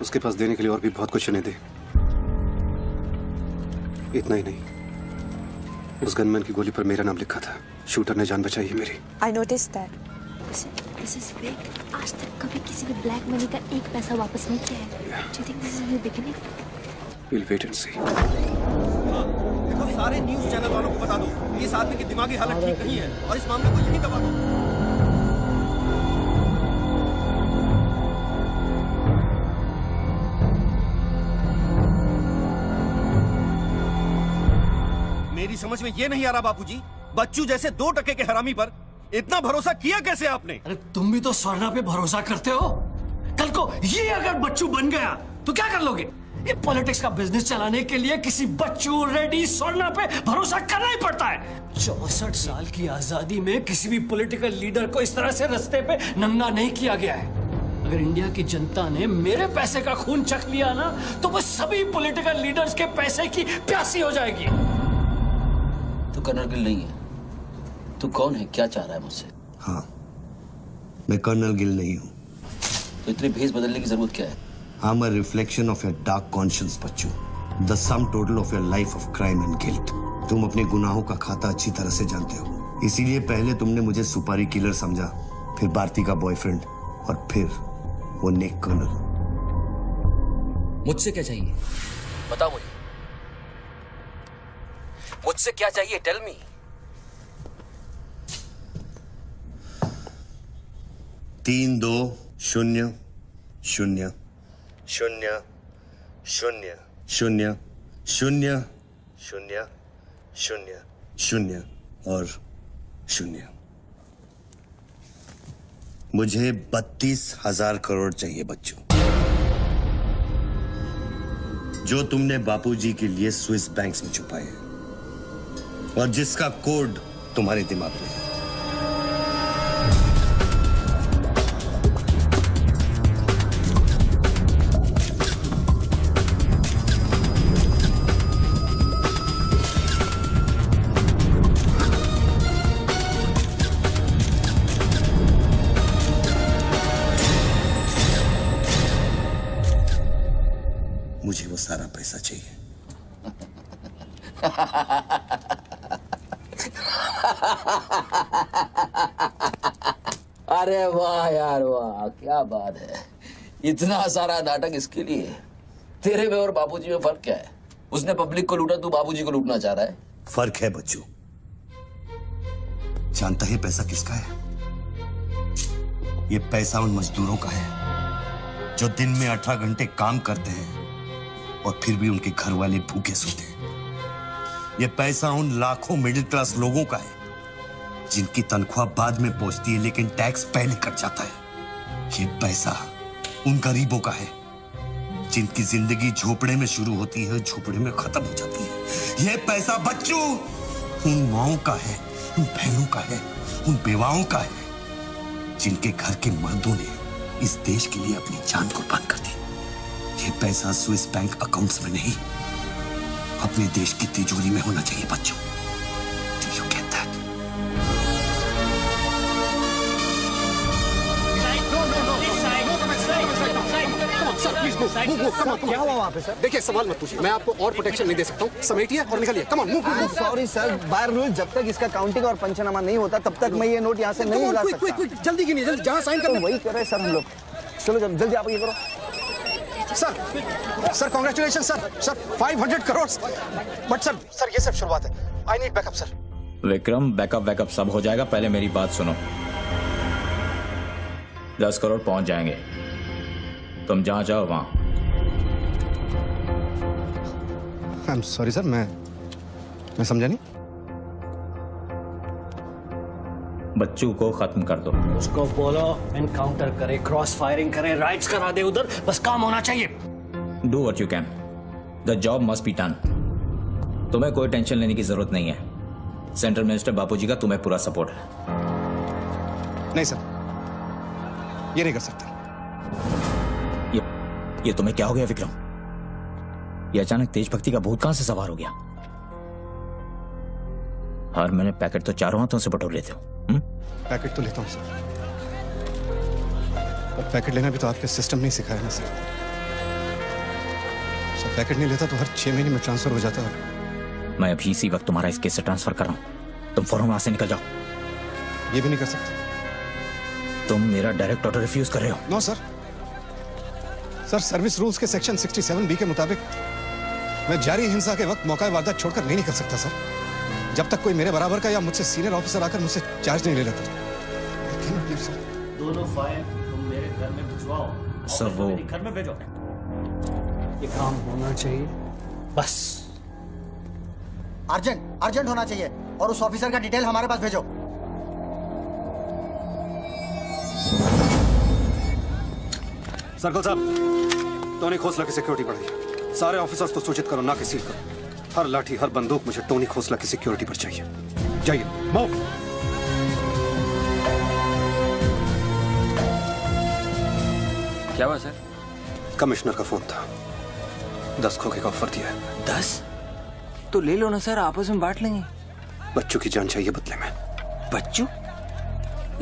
उसके पास देने के लिए और भी बहुत कुछ नहीं दे। इतना ही नहीं, उस गनमैन की गोली पर मेरा नाम लिखा था। शूटर ने जान बचाई है मेरी। I noticed that. This is big. आज तक कभी किसी ने ब्लैक मनी का एक पैसा वापस नहीं किया है। Do you think this is a new beginning? We'll wait and see. देखो, सारे न्यूज़ चैनल वालों को बता दो, इस आदमी की दिमागी हालत ठीक नहीं है और इस मामले को यहीं दबा दो। मेरी समझ में ये नहीं आ रहा बापूजी, बच्चू जैसे 2 टके के हरामी पर इतना भरोसा किया कैसे आपने? अरे तुम भी तो स्वर्णा पे भरोसा करते हो। कल को ये अगर बच्चू बन गया तो क्या कर लोगे? ये पॉलिटिक्स का बिजनेस चलाने के लिए किसी बच्चू रेडी स्वर्णा पे भरोसा करना ही पड़ता है। 64 साल की आजादी में किसी भी पॉलिटिकल लीडर को इस तरह से रास्ते पे नंगा नहीं किया गया है। अगर इंडिया की जनता ने मेरे पैसे का खून चख लिया ना, तो वो सभी पॉलिटिकल लीडर्स के पैसे की प्यासी हो जाएगी। तू कर्नल गिल नहीं है। तू कौन है? क्या चाह रहा है मुझसे? हाँ, मैं कर्नल गिल नहीं हूँ। तो इतनी भेस बदलने की जरूरत क्या है? I'm a reflection of your dark conscience, Bachchu. The sum total of your life of crime and guilt। तुम अपने गुनाहों का खाता अच्छी तरह से जानते हो, इसीलिए पहले तुमने मुझे सुपारी किलर समझा, फिर भारती का बॉयफ्रेंड और फिर वो नेक कर्नल। मुझसे क्या चाहिए? बताओ मुझे, मुझसे क्या चाहिए? Tell me. तीन 2 0 0 0 0 0 0 0 0 0 और 0। मुझे 32,000 करोड़ चाहिए बच्चों, जो तुमने बापूजी के लिए स्विस बैंक्स में छुपाए हैं और जिसका कोड तुम्हारे दिमाग में है। सारा पैसा चाहिए। अरे वाह यार वाह, क्या बात है। इतना सारा नाटक इसके लिए? तेरे में और बाबूजी में फर्क क्या है? उसने पब्लिक को लूटा, तू बाबूजी को लूटना चाह रहा है। फर्क है बच्चू। जानता है पैसा किसका है? ये पैसा उन मजदूरों का है जो दिन में 18 घंटे काम करते हैं और फिर भी उनके घर वाले भूखे सोते हैं। ये पैसा उन लाखों मिडिल क्लास लोगों का है जिनकी तनख्वाह बाद में पहुंचती है लेकिन टैक्स पहले कट जाता है। ये पैसा उन गरीबों का है जिनकी जिंदगी झोपड़े में शुरू होती है, झोपड़े में खत्म हो जाती है। ये पैसा बच्चों उन माओं का है, उन बहनों का है, उन बेवाओं का है जिनके घर के मर्दों ने इस देश के लिए अपनी जान कुर्बान कर दी। ये पैसा स्विस बैंक अकाउंट्स में नहीं, अपने देश की तिजोरी में होना चाहिए बच्चों। Do you get that? क्या हुआ वहाँ पे सर? देखिए सवाल मत पूछिए, मैं आपको और प्रोटेक्शन नहीं दे सकता हूँ। समेटिए और निकलिए। Come on move. Sorry sir, by rule जब तक इसका काउंटिंग और पंचनामा नहीं होता तब तक मैं ये नोट यहाँ से नहीं ला सकता। क्विक जल्दी गिनिए, जल्दी जहाँ साइन करना वही कर रहे सर हम लोग। चलो जल्दी आप ये करो। Sir congratulation sir 500 crore. But sir ये सब शुरुआत है। I need backup sir. Vikram, backup सब हो जाएगा, पहले मेरी बात सुनो। 10 करोड़ पहुंच जाएंगे, तुम जहां जाओ वहां। आई एम सॉरी सर, मैं समझा नहीं। बच्चू को खत्म कर दो। उसको बोलो एनकाउंटर करे, क्रॉस फायरिंग करे, राइट्स करा दे उधर, बस काम होना चाहिए। Do what you can, the job must be done. तुम्हें कोई टेंशन लेने की जरूरत नहीं है। सेंट्रल मिनिस्टर बापूजी का तुम्हें पूरा सपोर्ट है। नहीं सर, ये नहीं कर सकता। ये तुम्हें क्या हो गया विक्रम? ये अचानक तेज भक्ति का भूत कहां से सवार हो गया? हर महीने पैकेट तो चारों हाथों से बटोर लेते हो। पैकेट तो लेता हूँ सर, पर पैकेट लेना भी तो आपके सिस्टम ने सिखाया ना सर। पैकेट नहीं लेता तो हर 6 महीने में ट्रांसफर हो जाता है। मैं अभी इसी वक्त तुम्हारा इस केस से ट्रांसफर कर रहा हूं, तुम फौरन वहां से निकल जाओ। ये भी नहीं कर सकते। तुम मेरा डायरेक्ट ऑर्डर रिफ्यूज कर रहे हो। नो सर, सर्विस रूल्स के सेक्शन 67B के मुताबिक मैं जारी हिंसा के वक्त मौका वारदात छोड़कर नहीं निकल सकता सर, जब तक कोई मेरे बराबर का या मुझसे सीनियर ऑफिसर आकर मुझसे चार्ज नहीं ले लेता। दोनों फाइल तुम मेरे घर में भिजवाओ। सर वो घर में भेजो। ये काम होना चाहिए बस। अर्जेंट होना चाहिए और उस ऑफिसर का डिटेल हमारे पास भेजो। सर्कल साहब, टोनी खोसला की सिक्योरिटी बढ़ाइए। सारे ऑफिसर्स को सूचित करो, ना कि सील करो। हर लाठी हर बंदूक मुझे टोनी खोसला की सिक्योरिटी पर चाहिए। जाइए, मूव। क्या हुआ सर? कमिश्नर का फोन था, 10 खोखे का ऑफर दिया है। 10? तो ले लो ना सर, आपस में बांट लेंगे। बच्चों की जान चाहिए बदले में। बच्चू?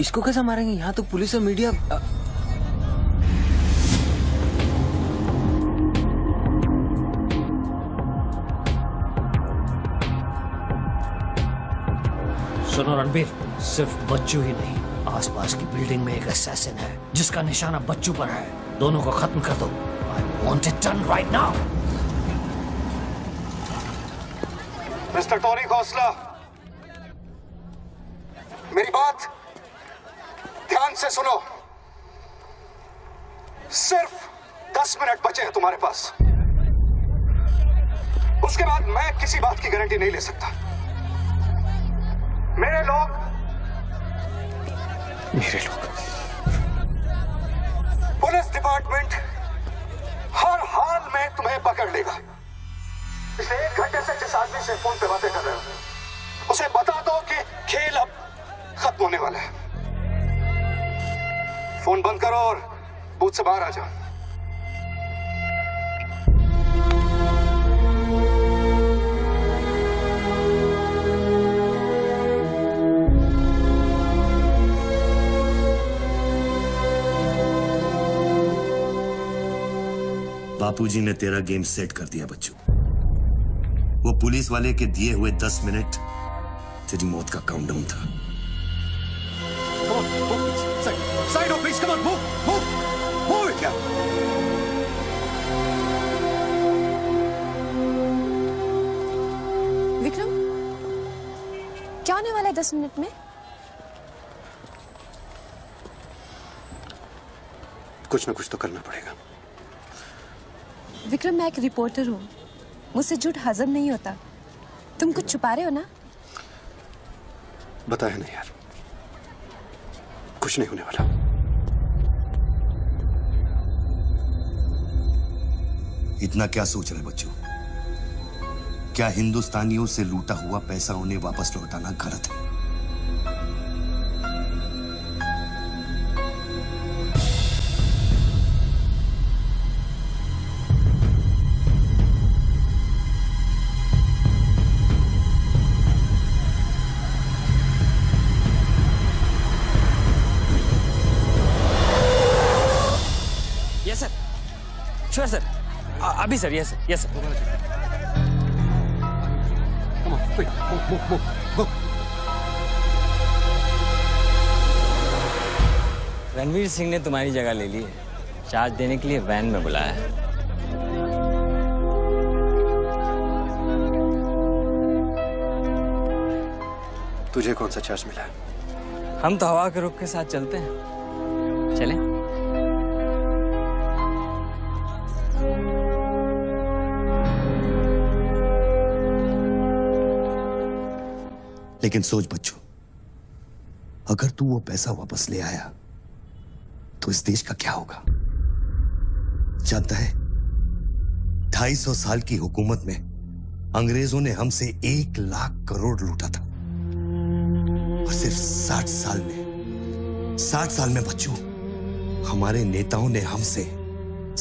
इसको कैसे मारेंगे? यहाँ तो पुलिस और मीडिया। सुनो रणबीर, सिर्फ बच्चू ही नहीं, आसपास की बिल्डिंग में एक असैसिन है जिसका निशाना बच्चू पर है। दोनों को खत्म कर दो। I want it done right now. Mister Tony Khosla, मेरी बात ध्यान से सुनो। सिर्फ 10 मिनट बचे हैं तुम्हारे पास। उसके बाद मैं किसी बात की गारंटी नहीं ले सकता। मेरे लोग पुलिस डिपार्टमेंट हर हाल में तुम्हें पकड़ लेगा। पिछले 1 घंटे से जिस आदमी से फोन पे बातें कर रहे हो उसे बता दो कि खेल अब खत्म होने वाला है। फोन बंद करो और बूथ से बाहर आ जाओ। बापूजी ने तेरा गेम सेट कर दिया बच्चू। वो पुलिस वाले के दिए हुए 10 मिनट तेरी मौत का काउंटडाउन था। Side, please, come on, move it, yeah. Vikram, क्या होने वाला है 10 मिनट में? कुछ ना कुछ तो करना पड़ेगा। विक्रम, मैं एक रिपोर्टर हूँ, मुझसे झूठ हजम नहीं होता। तुम कुछ छुपा रहे हो ना? बताया नहीं यार, कुछ नहीं होने वाला। इतना क्या सोच रहे बच्चों? क्या हिंदुस्तानियों से लूटा हुआ पैसा उन्हें वापस लौटाना गलत है? यस सर, श्योर सर, अभी sir, yes sir, yes sir. Come on, quick, move. Ranveer Singh ने तुम्हारी जगह ले ली है, चार्ज देने के लिए वैन में बुलाया है। तुझे कौन सा चार्ज मिला है? हम तो हवा के रुख के साथ चलते हैं, चलें? लेकिन सोच बच्चों, अगर तू वो पैसा वापस ले आया तो इस देश का क्या होगा? जानता है, 250 साल की हुकूमत में अंग्रेजों ने हमसे 1 लाख करोड़ लूटा था और सिर्फ 60 साल में बच्चों, हमारे नेताओं ने हमसे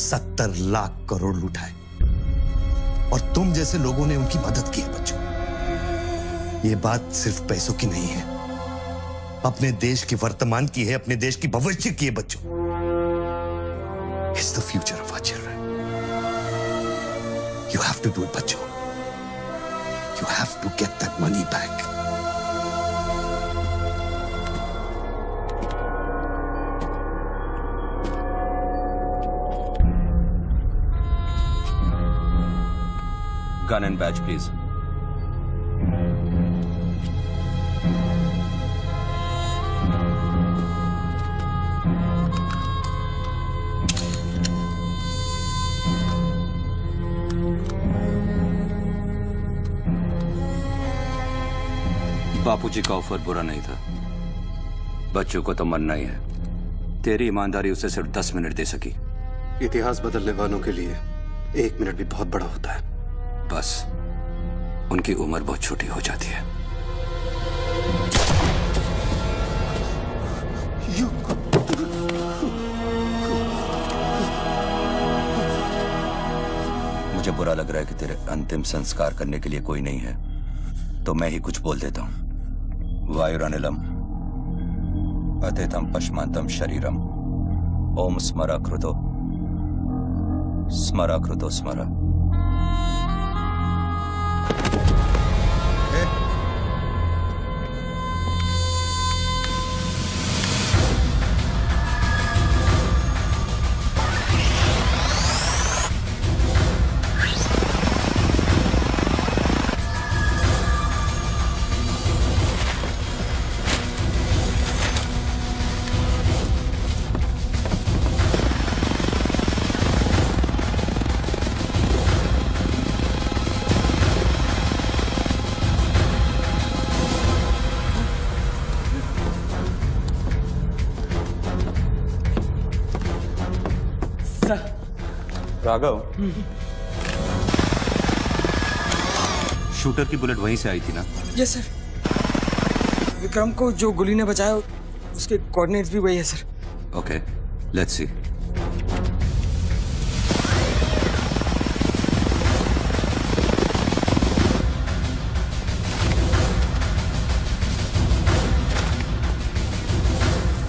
70 लाख करोड़ लूटा है और तुम जैसे लोगों ने उनकी मदद की है बच्चों। ये बात सिर्फ पैसों की नहीं है, अपने देश के वर्तमान की है, अपने देश की भविष्य की है बच्चों। It's the future of our children. You have to do it बच्चों। You have to get that money back. Gun and badge, please. बापूजी का ऑफर बुरा नहीं था, बच्चों को तो मरना ही है। तेरी ईमानदारी उसे सिर्फ 10 मिनट दे सकी। इतिहास बदलने वालों के लिए 1 मिनट भी बहुत बड़ा होता है। बस उनकी उम्र बहुत छोटी हो जाती है। मुझे बुरा लग रहा है कि तेरे अंतिम संस्कार करने के लिए कोई नहीं है, तो मैं ही कुछ बोल देता हूं। वायुरानिलम अतिथम पश्मांतम शरीरम ओम स्मरा कृतो स्मरा। राघव, शूटर की बुलेट वहीं से आई थी ना? Yes sir. विक्रम को जो गोली ने बचाया उसके कोऑर्डिनेट्स भी वही है sir. Okay, let's see.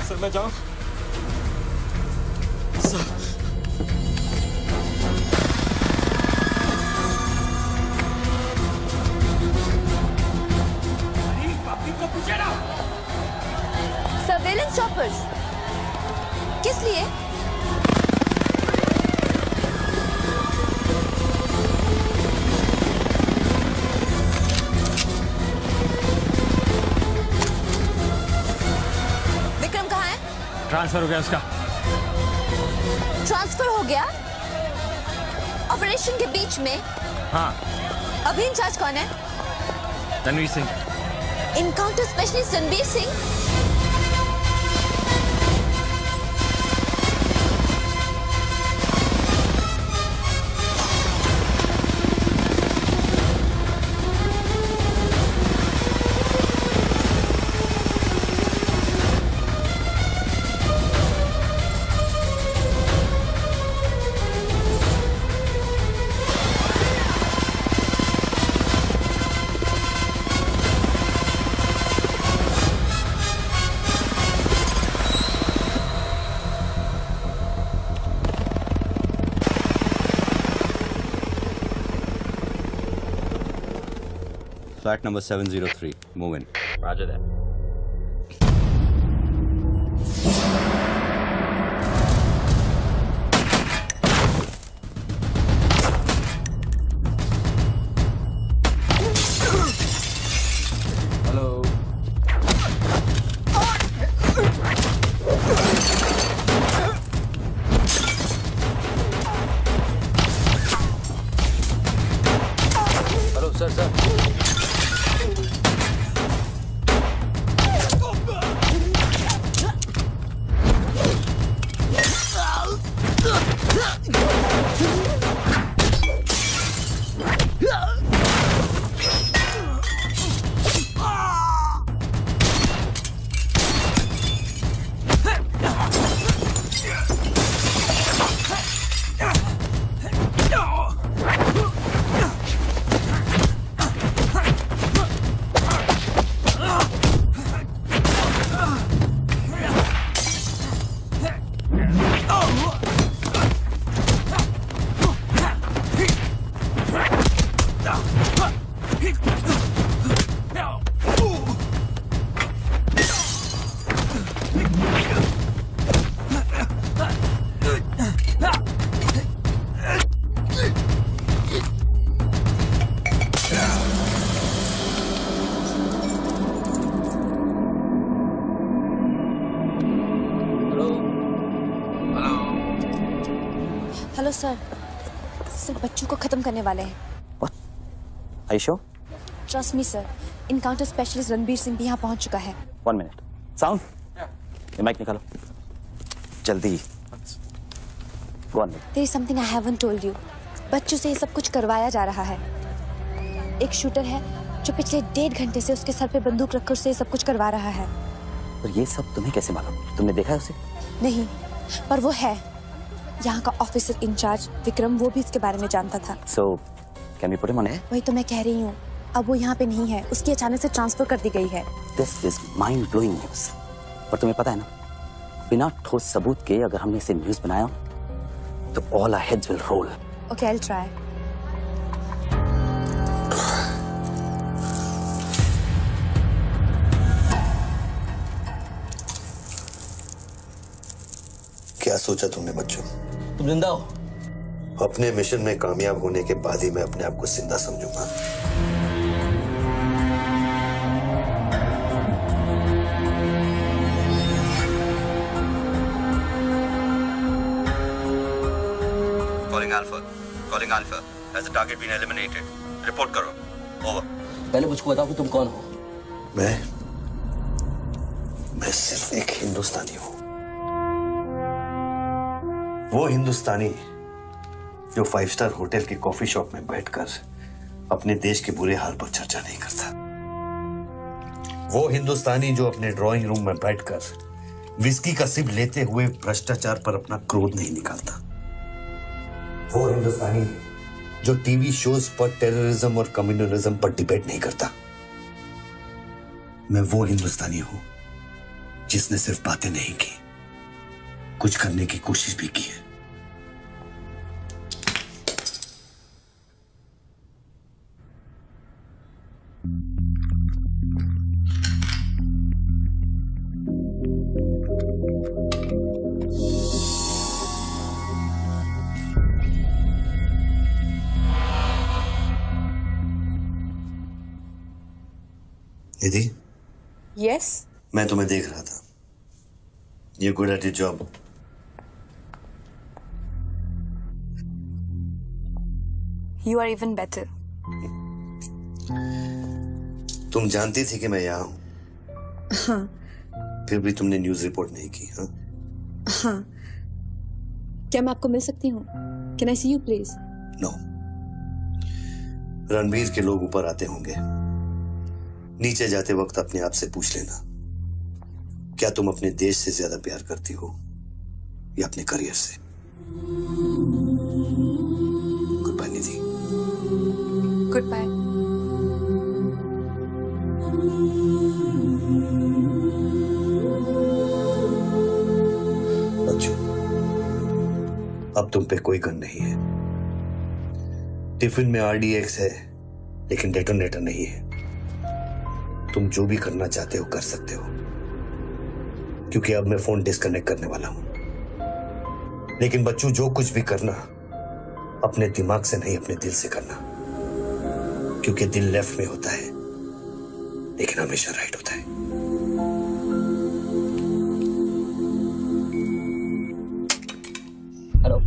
Sir मैं जाऊं? सर सर्वेलेंस चॉपर्स किस लिए? विक्रम कहाँ है? ट्रांसफर हो गया उसका। ट्रांसफर हो गया? ऑपरेशन के बीच में? हाँ। अभी इंचार्ज कौन है? Ranveer Singh. Encounter specialist Ranbir Singh? Flat number 703. Move in. Roger that. Hello. Hello sir sir. Hello sir. Sir बच्चों को खत्म करने वाले हैं। Are you sure? Trust me sir. Encounter specialist Ranbir Singh भी यहाँ पहुँच चुका है। 1 minute. Sound? ये माइक निकालो जल्दी। Go on. There is something I haven't told you. बच्चों से ये सब कुछ करवाया जा रहा है। एक शूटर है जो पिछले 1.5 घंटे से उसके सर पे बंदूक रखकर उससे ये सब कुछ करवा रहा है। पर ये सब तुम्हें कैसे मालूम? तुमने देखा है उसे? नहीं, पर वो है। यहाँ का ऑफिसर इंचार्ज विक्रम वो भी इसके बारे में जानता था। So, can we put him on air? वही तो मैं कह रही हूँ। अब वो यहाँ पे नहीं है, उसकी अचानक से ट्रांसफर कर दी गई है। This is mind-blowing news. पर तुम्हें पता है ना, बिना ठोस सबूत के अगर हमने इसे न्यूज़ बनाया तो all our heads will roll. Okay, I'll try. क्या सोचा तुमने बच्चों? तुम जिंदा हो? अपने मिशन में कामयाब होने के बाद ही मैं अपने आप को जिंदा समझूंगा। Calling Alpha. Has the target been eliminated? Report करो. Over. पहले मुझको बताओ कि तुम कौन हो? मैं सिर्फ एक हिंदुस्तानी हूँ। वो हिंदुस्तानी जो 5 स्टार होटल के कॉफी शॉप में बैठकर अपने देश के बुरे हाल पर चर्चा नहीं करता। वो हिंदुस्तानी जो अपने ड्राइंग रूम में बैठकर विस्की का सिप लेते हुए भ्रष्टाचार पर अपना क्रोध नहीं निकालता। वो हिंदुस्तानी जो टीवी शोज पर टेररिज्म और कम्युनलिज्म पर डिबेट नहीं करता। मैं वो हिंदुस्तानी हूं जिसने सिर्फ बातें नहीं की, कुछ करने की कोशिश भी की है। निधि, यस मैं तुम्हें देख रहा था। You're good at your job. You are even better. तुम जानती थी कि मैं यहाँ हूँ, हाँ फिर भी तुमने न्यूज रिपोर्ट नहीं की। हाँ? हाँ, क्या मैं आपको मिल सकती हूँ? Can I see you please? No. Ranveer के लोग ऊपर आते होंगे, नीचे जाते वक्त अपने आप से पूछ लेना, क्या तुम अपने देश से ज्यादा प्यार करती हो या अपने करियर से? Goodbye Nidhi. Goodbye. बच्चों, अब तुम पे कोई गन नहीं है। टिफिन में RDX है, लेकिन डेटोनेटर नहीं है। तुम जो भी करना चाहते हो कर सकते हो, क्योंकि अब मैं फोन डिस्कनेक्ट करने वाला हूं। लेकिन बच्चों, जो कुछ भी करना अपने दिमाग से नहीं, अपने दिल से करना, क्योंकि दिल लेफ्ट में होता है लेकिन हमेशा राइट होता है। हेलो।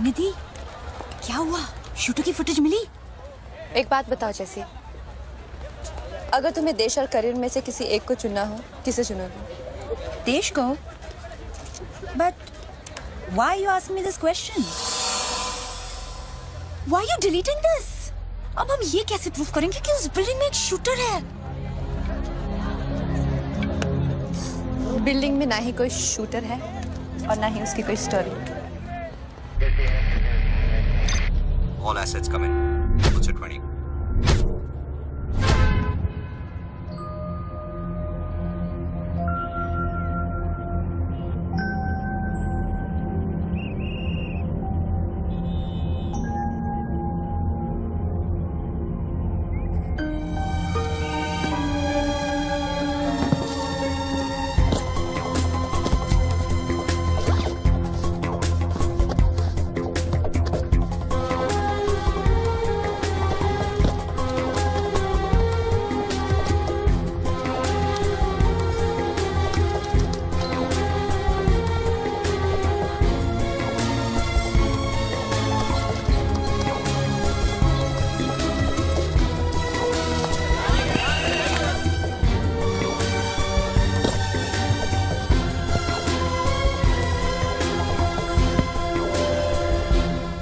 निधि, क्या हुआ? शूटर की फुटेज मिली? एक बात बताओ जैसी, अगर तुम्हें देश और करियर में से किसी एक को चुनना हो, किसे चुनोगे? देश को? But why you ask me this question? Why you deleting this? अब हम ये कैसे प्रूव करेंगे कि उस बिल्डिंग में एक शूटर है? बिल्डिंग में ना ही कोई शूटर है और ना ही उसकी कोई story. All assets come in. What's your 20?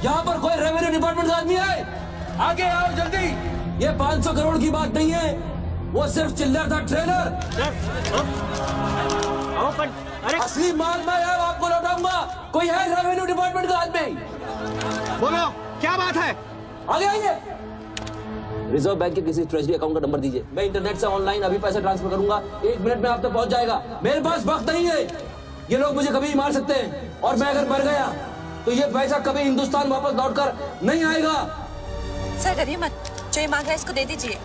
यहाँ पर कोई रेवेन्यू डिपार्टमेंट का आदमी है? आगे आओ जल्दी। ये 500 करोड़ की बात नहीं है, वो सिर्फ चिल्लर था, ट्रेलर। अरे असली माल मैं आपको लौटाऊंगा। कोई है रेवेन्यू डिपार्टमेंट का आदमी? बोलो, क्या बात है? आगे आइए। रिजर्व बैंक के किसी ट्रेजरी अकाउंट का नंबर दीजिए, मैं इंटरनेट से ऑनलाइन अभी पैसे ट्रांसफर करूंगा। 1 मिनट में आप तक पहुंच जाएगा। मेरे पास वक्त नहीं है, ये लोग मुझे कभी भी मार सकते हैं, और मैं अगर मर गया तो ये पैसा कभी हिंदुस्तान वापस लौटकर नहीं आएगा। सर डरिए मत, जो ये मांग रहा है इसको दे दीजिए।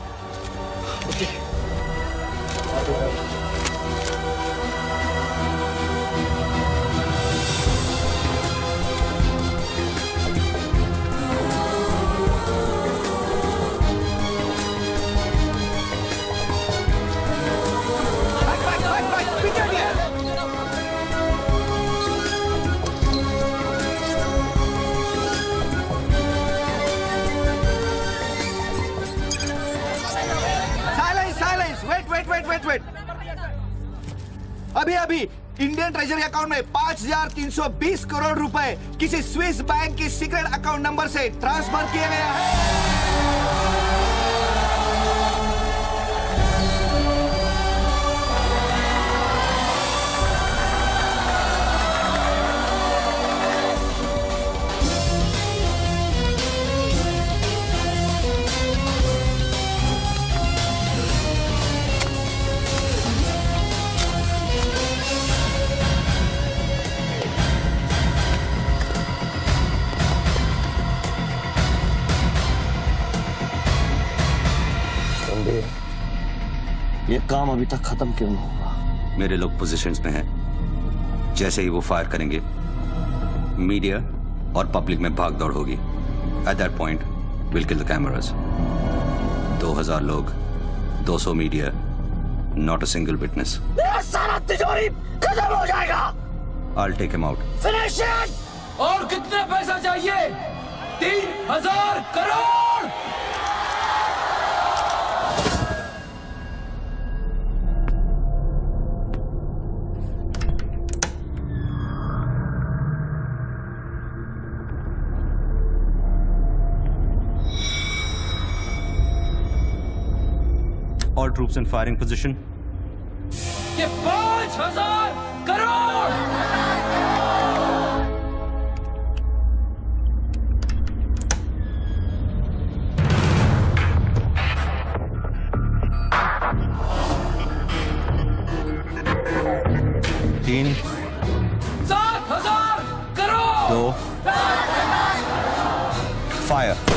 वेट। अभी इंडियन ट्रेजरी अकाउंट में 5,320 करोड़ रुपए किसी स्विस बैंक के सीक्रेट अकाउंट नंबर से ट्रांसफर किया गया है। ये काम अभी तक खत्म क्यों नहीं हुआ? मेरे लोग पोजीशंस में हैं, जैसे ही वो फायर करेंगे मीडिया और पब्लिक में भाग दौड़ होगी। At that point will kill the cameras. 2000 लोग, 200 media, not a single witness. मेरा सारा तिजोरी खत्म हो जाएगा। I'll take him out. Finish it. और कितना पैसा चाहिए? 3000 crore. All troops in firing position. ये 5000 करोड़। तीन, 7000 करोड़। 2, फायर।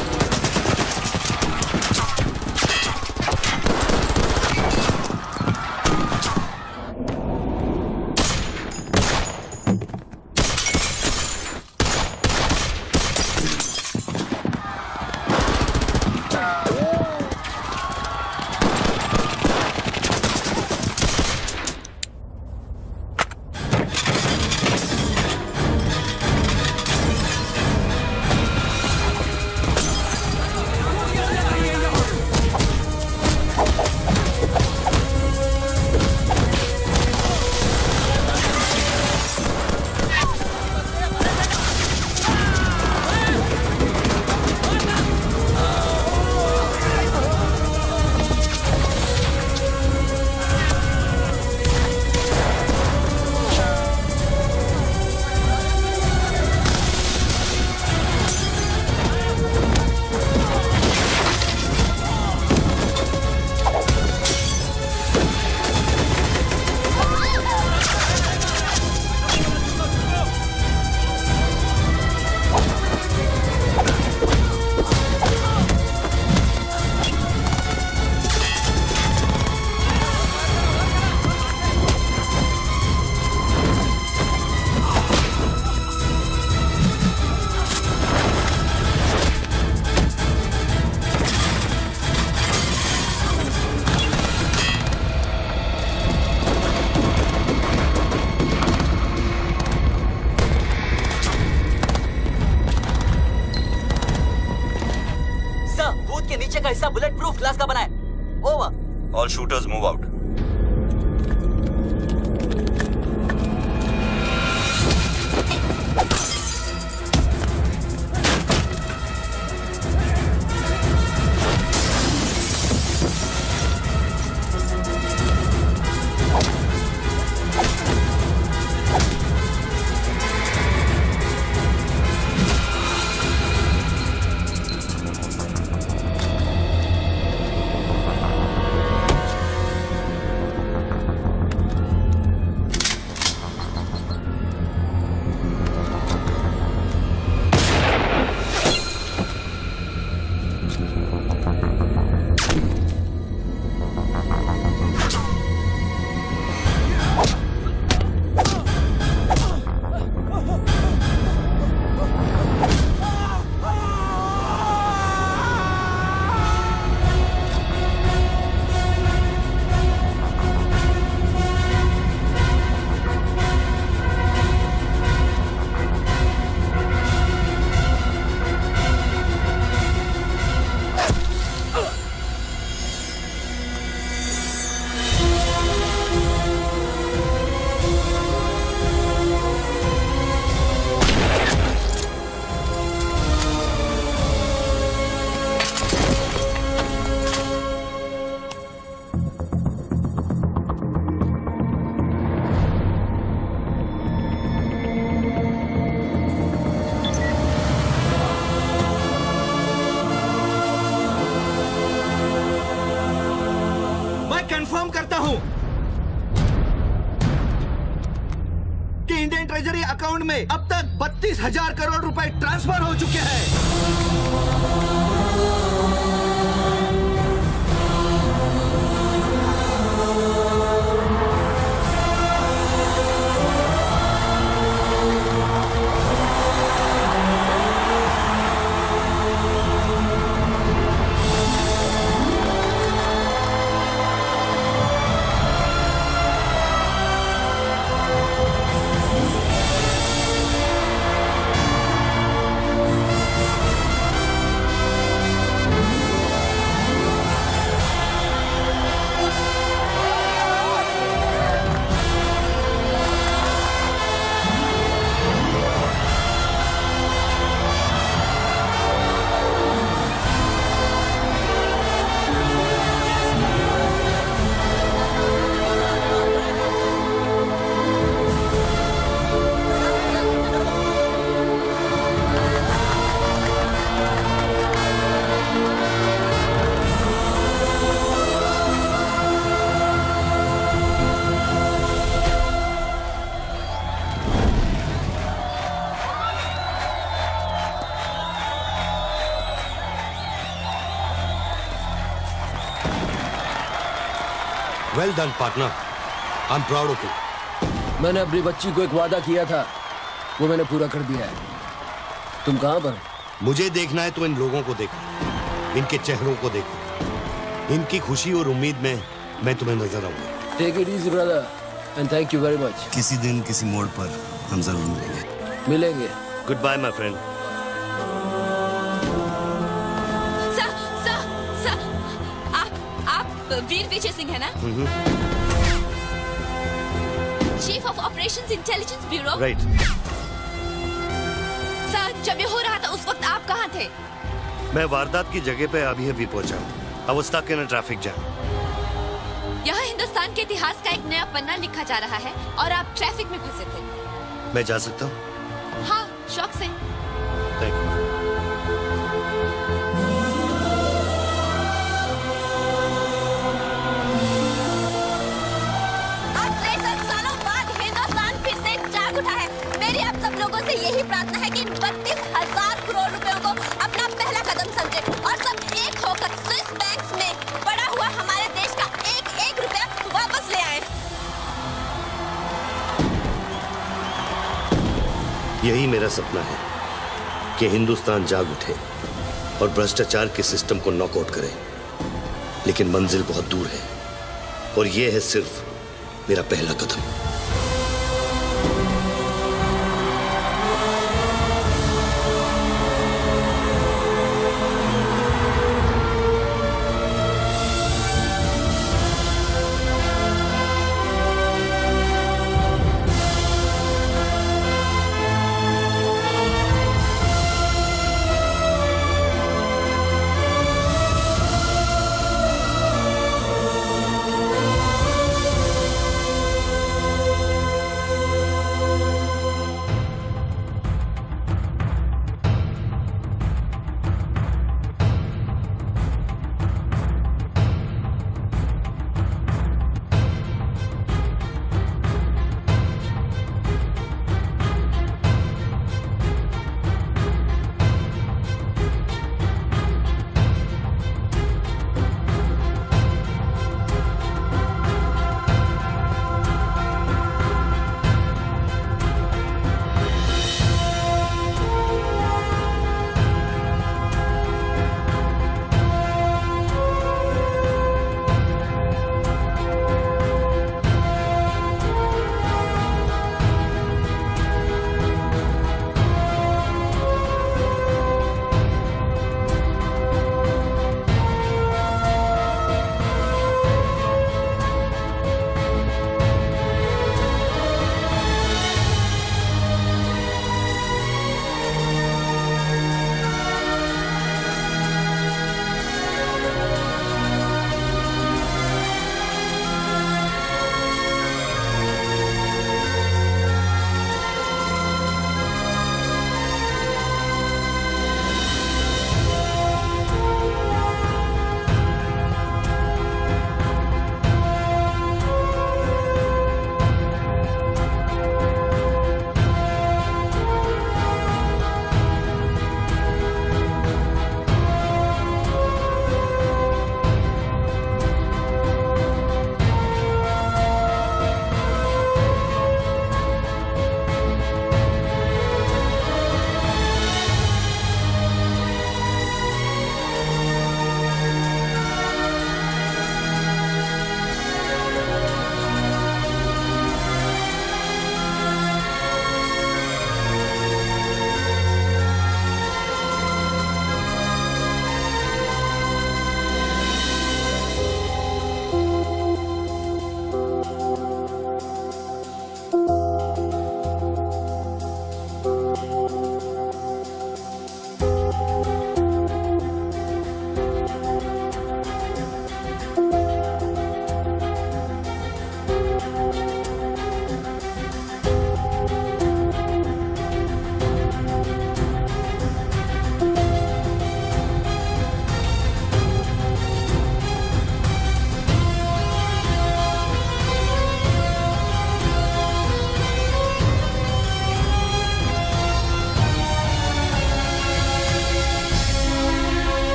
का हिस्सा बुलेट प्रूफ ग्लास का बना है। Over. All shooters move out. Confirm करता हूं कि इंडियन ट्रेजरी अकाउंट में अब तक 32,000 करोड़ रुपए ट्रांसफर हो चुके हैं। Well done partner, I am proud of you. मैंने अपनी बच्ची को एक वादा किया था, वो मैंने पूरा कर दिया है। तुम कहाँ पर? मुझे देखना है तो इन लोगों को देखो, इनके चेहरों को देखो, इनकी खुशी और उम्मीद में मैं तुम्हें नजर आऊंगा। Take it easy brother and thank you very much. किसी दिन किसी मोड़ पर हम जरूर मिलेंगे। Good bye my friend. Sir, आप वीर विजय सिंह है ना? Chief of operations intelligence bureau. Right. Sir, जब ये हो रहा था उस वक्त आप कहाँ थे? मैं वारदात की जगह पे अभी पहुंचा हूँ। I was stuck in a traffic jam. यहाँ हिंदुस्तान के इतिहास का एक नया पन्ना लिखा जा रहा है और आप ट्रैफिक में फंसे थे। मैं जा सकता हूँ? हाँ, शौक से। Thank you. आज 63 सालों बाद हिंदुस्तान फिर से जाग उठा है। मेरी आप सब लोगों से यही प्रार्थना है कि 32,000 करोड़ रुपयों को अपना पहला कदम समझे और सब एक होकर स्विस बैंक्स में पड़ा हुआ हमारे देश का एक रुपया वापस ले आए। यही मेरा सपना है कि हिंदुस्तान जाग उठे और भ्रष्टाचार के सिस्टम को नॉकआउट करे, लेकिन मंजिल बहुत दूर है और यह है सिर्फ मेरा पहला कदम।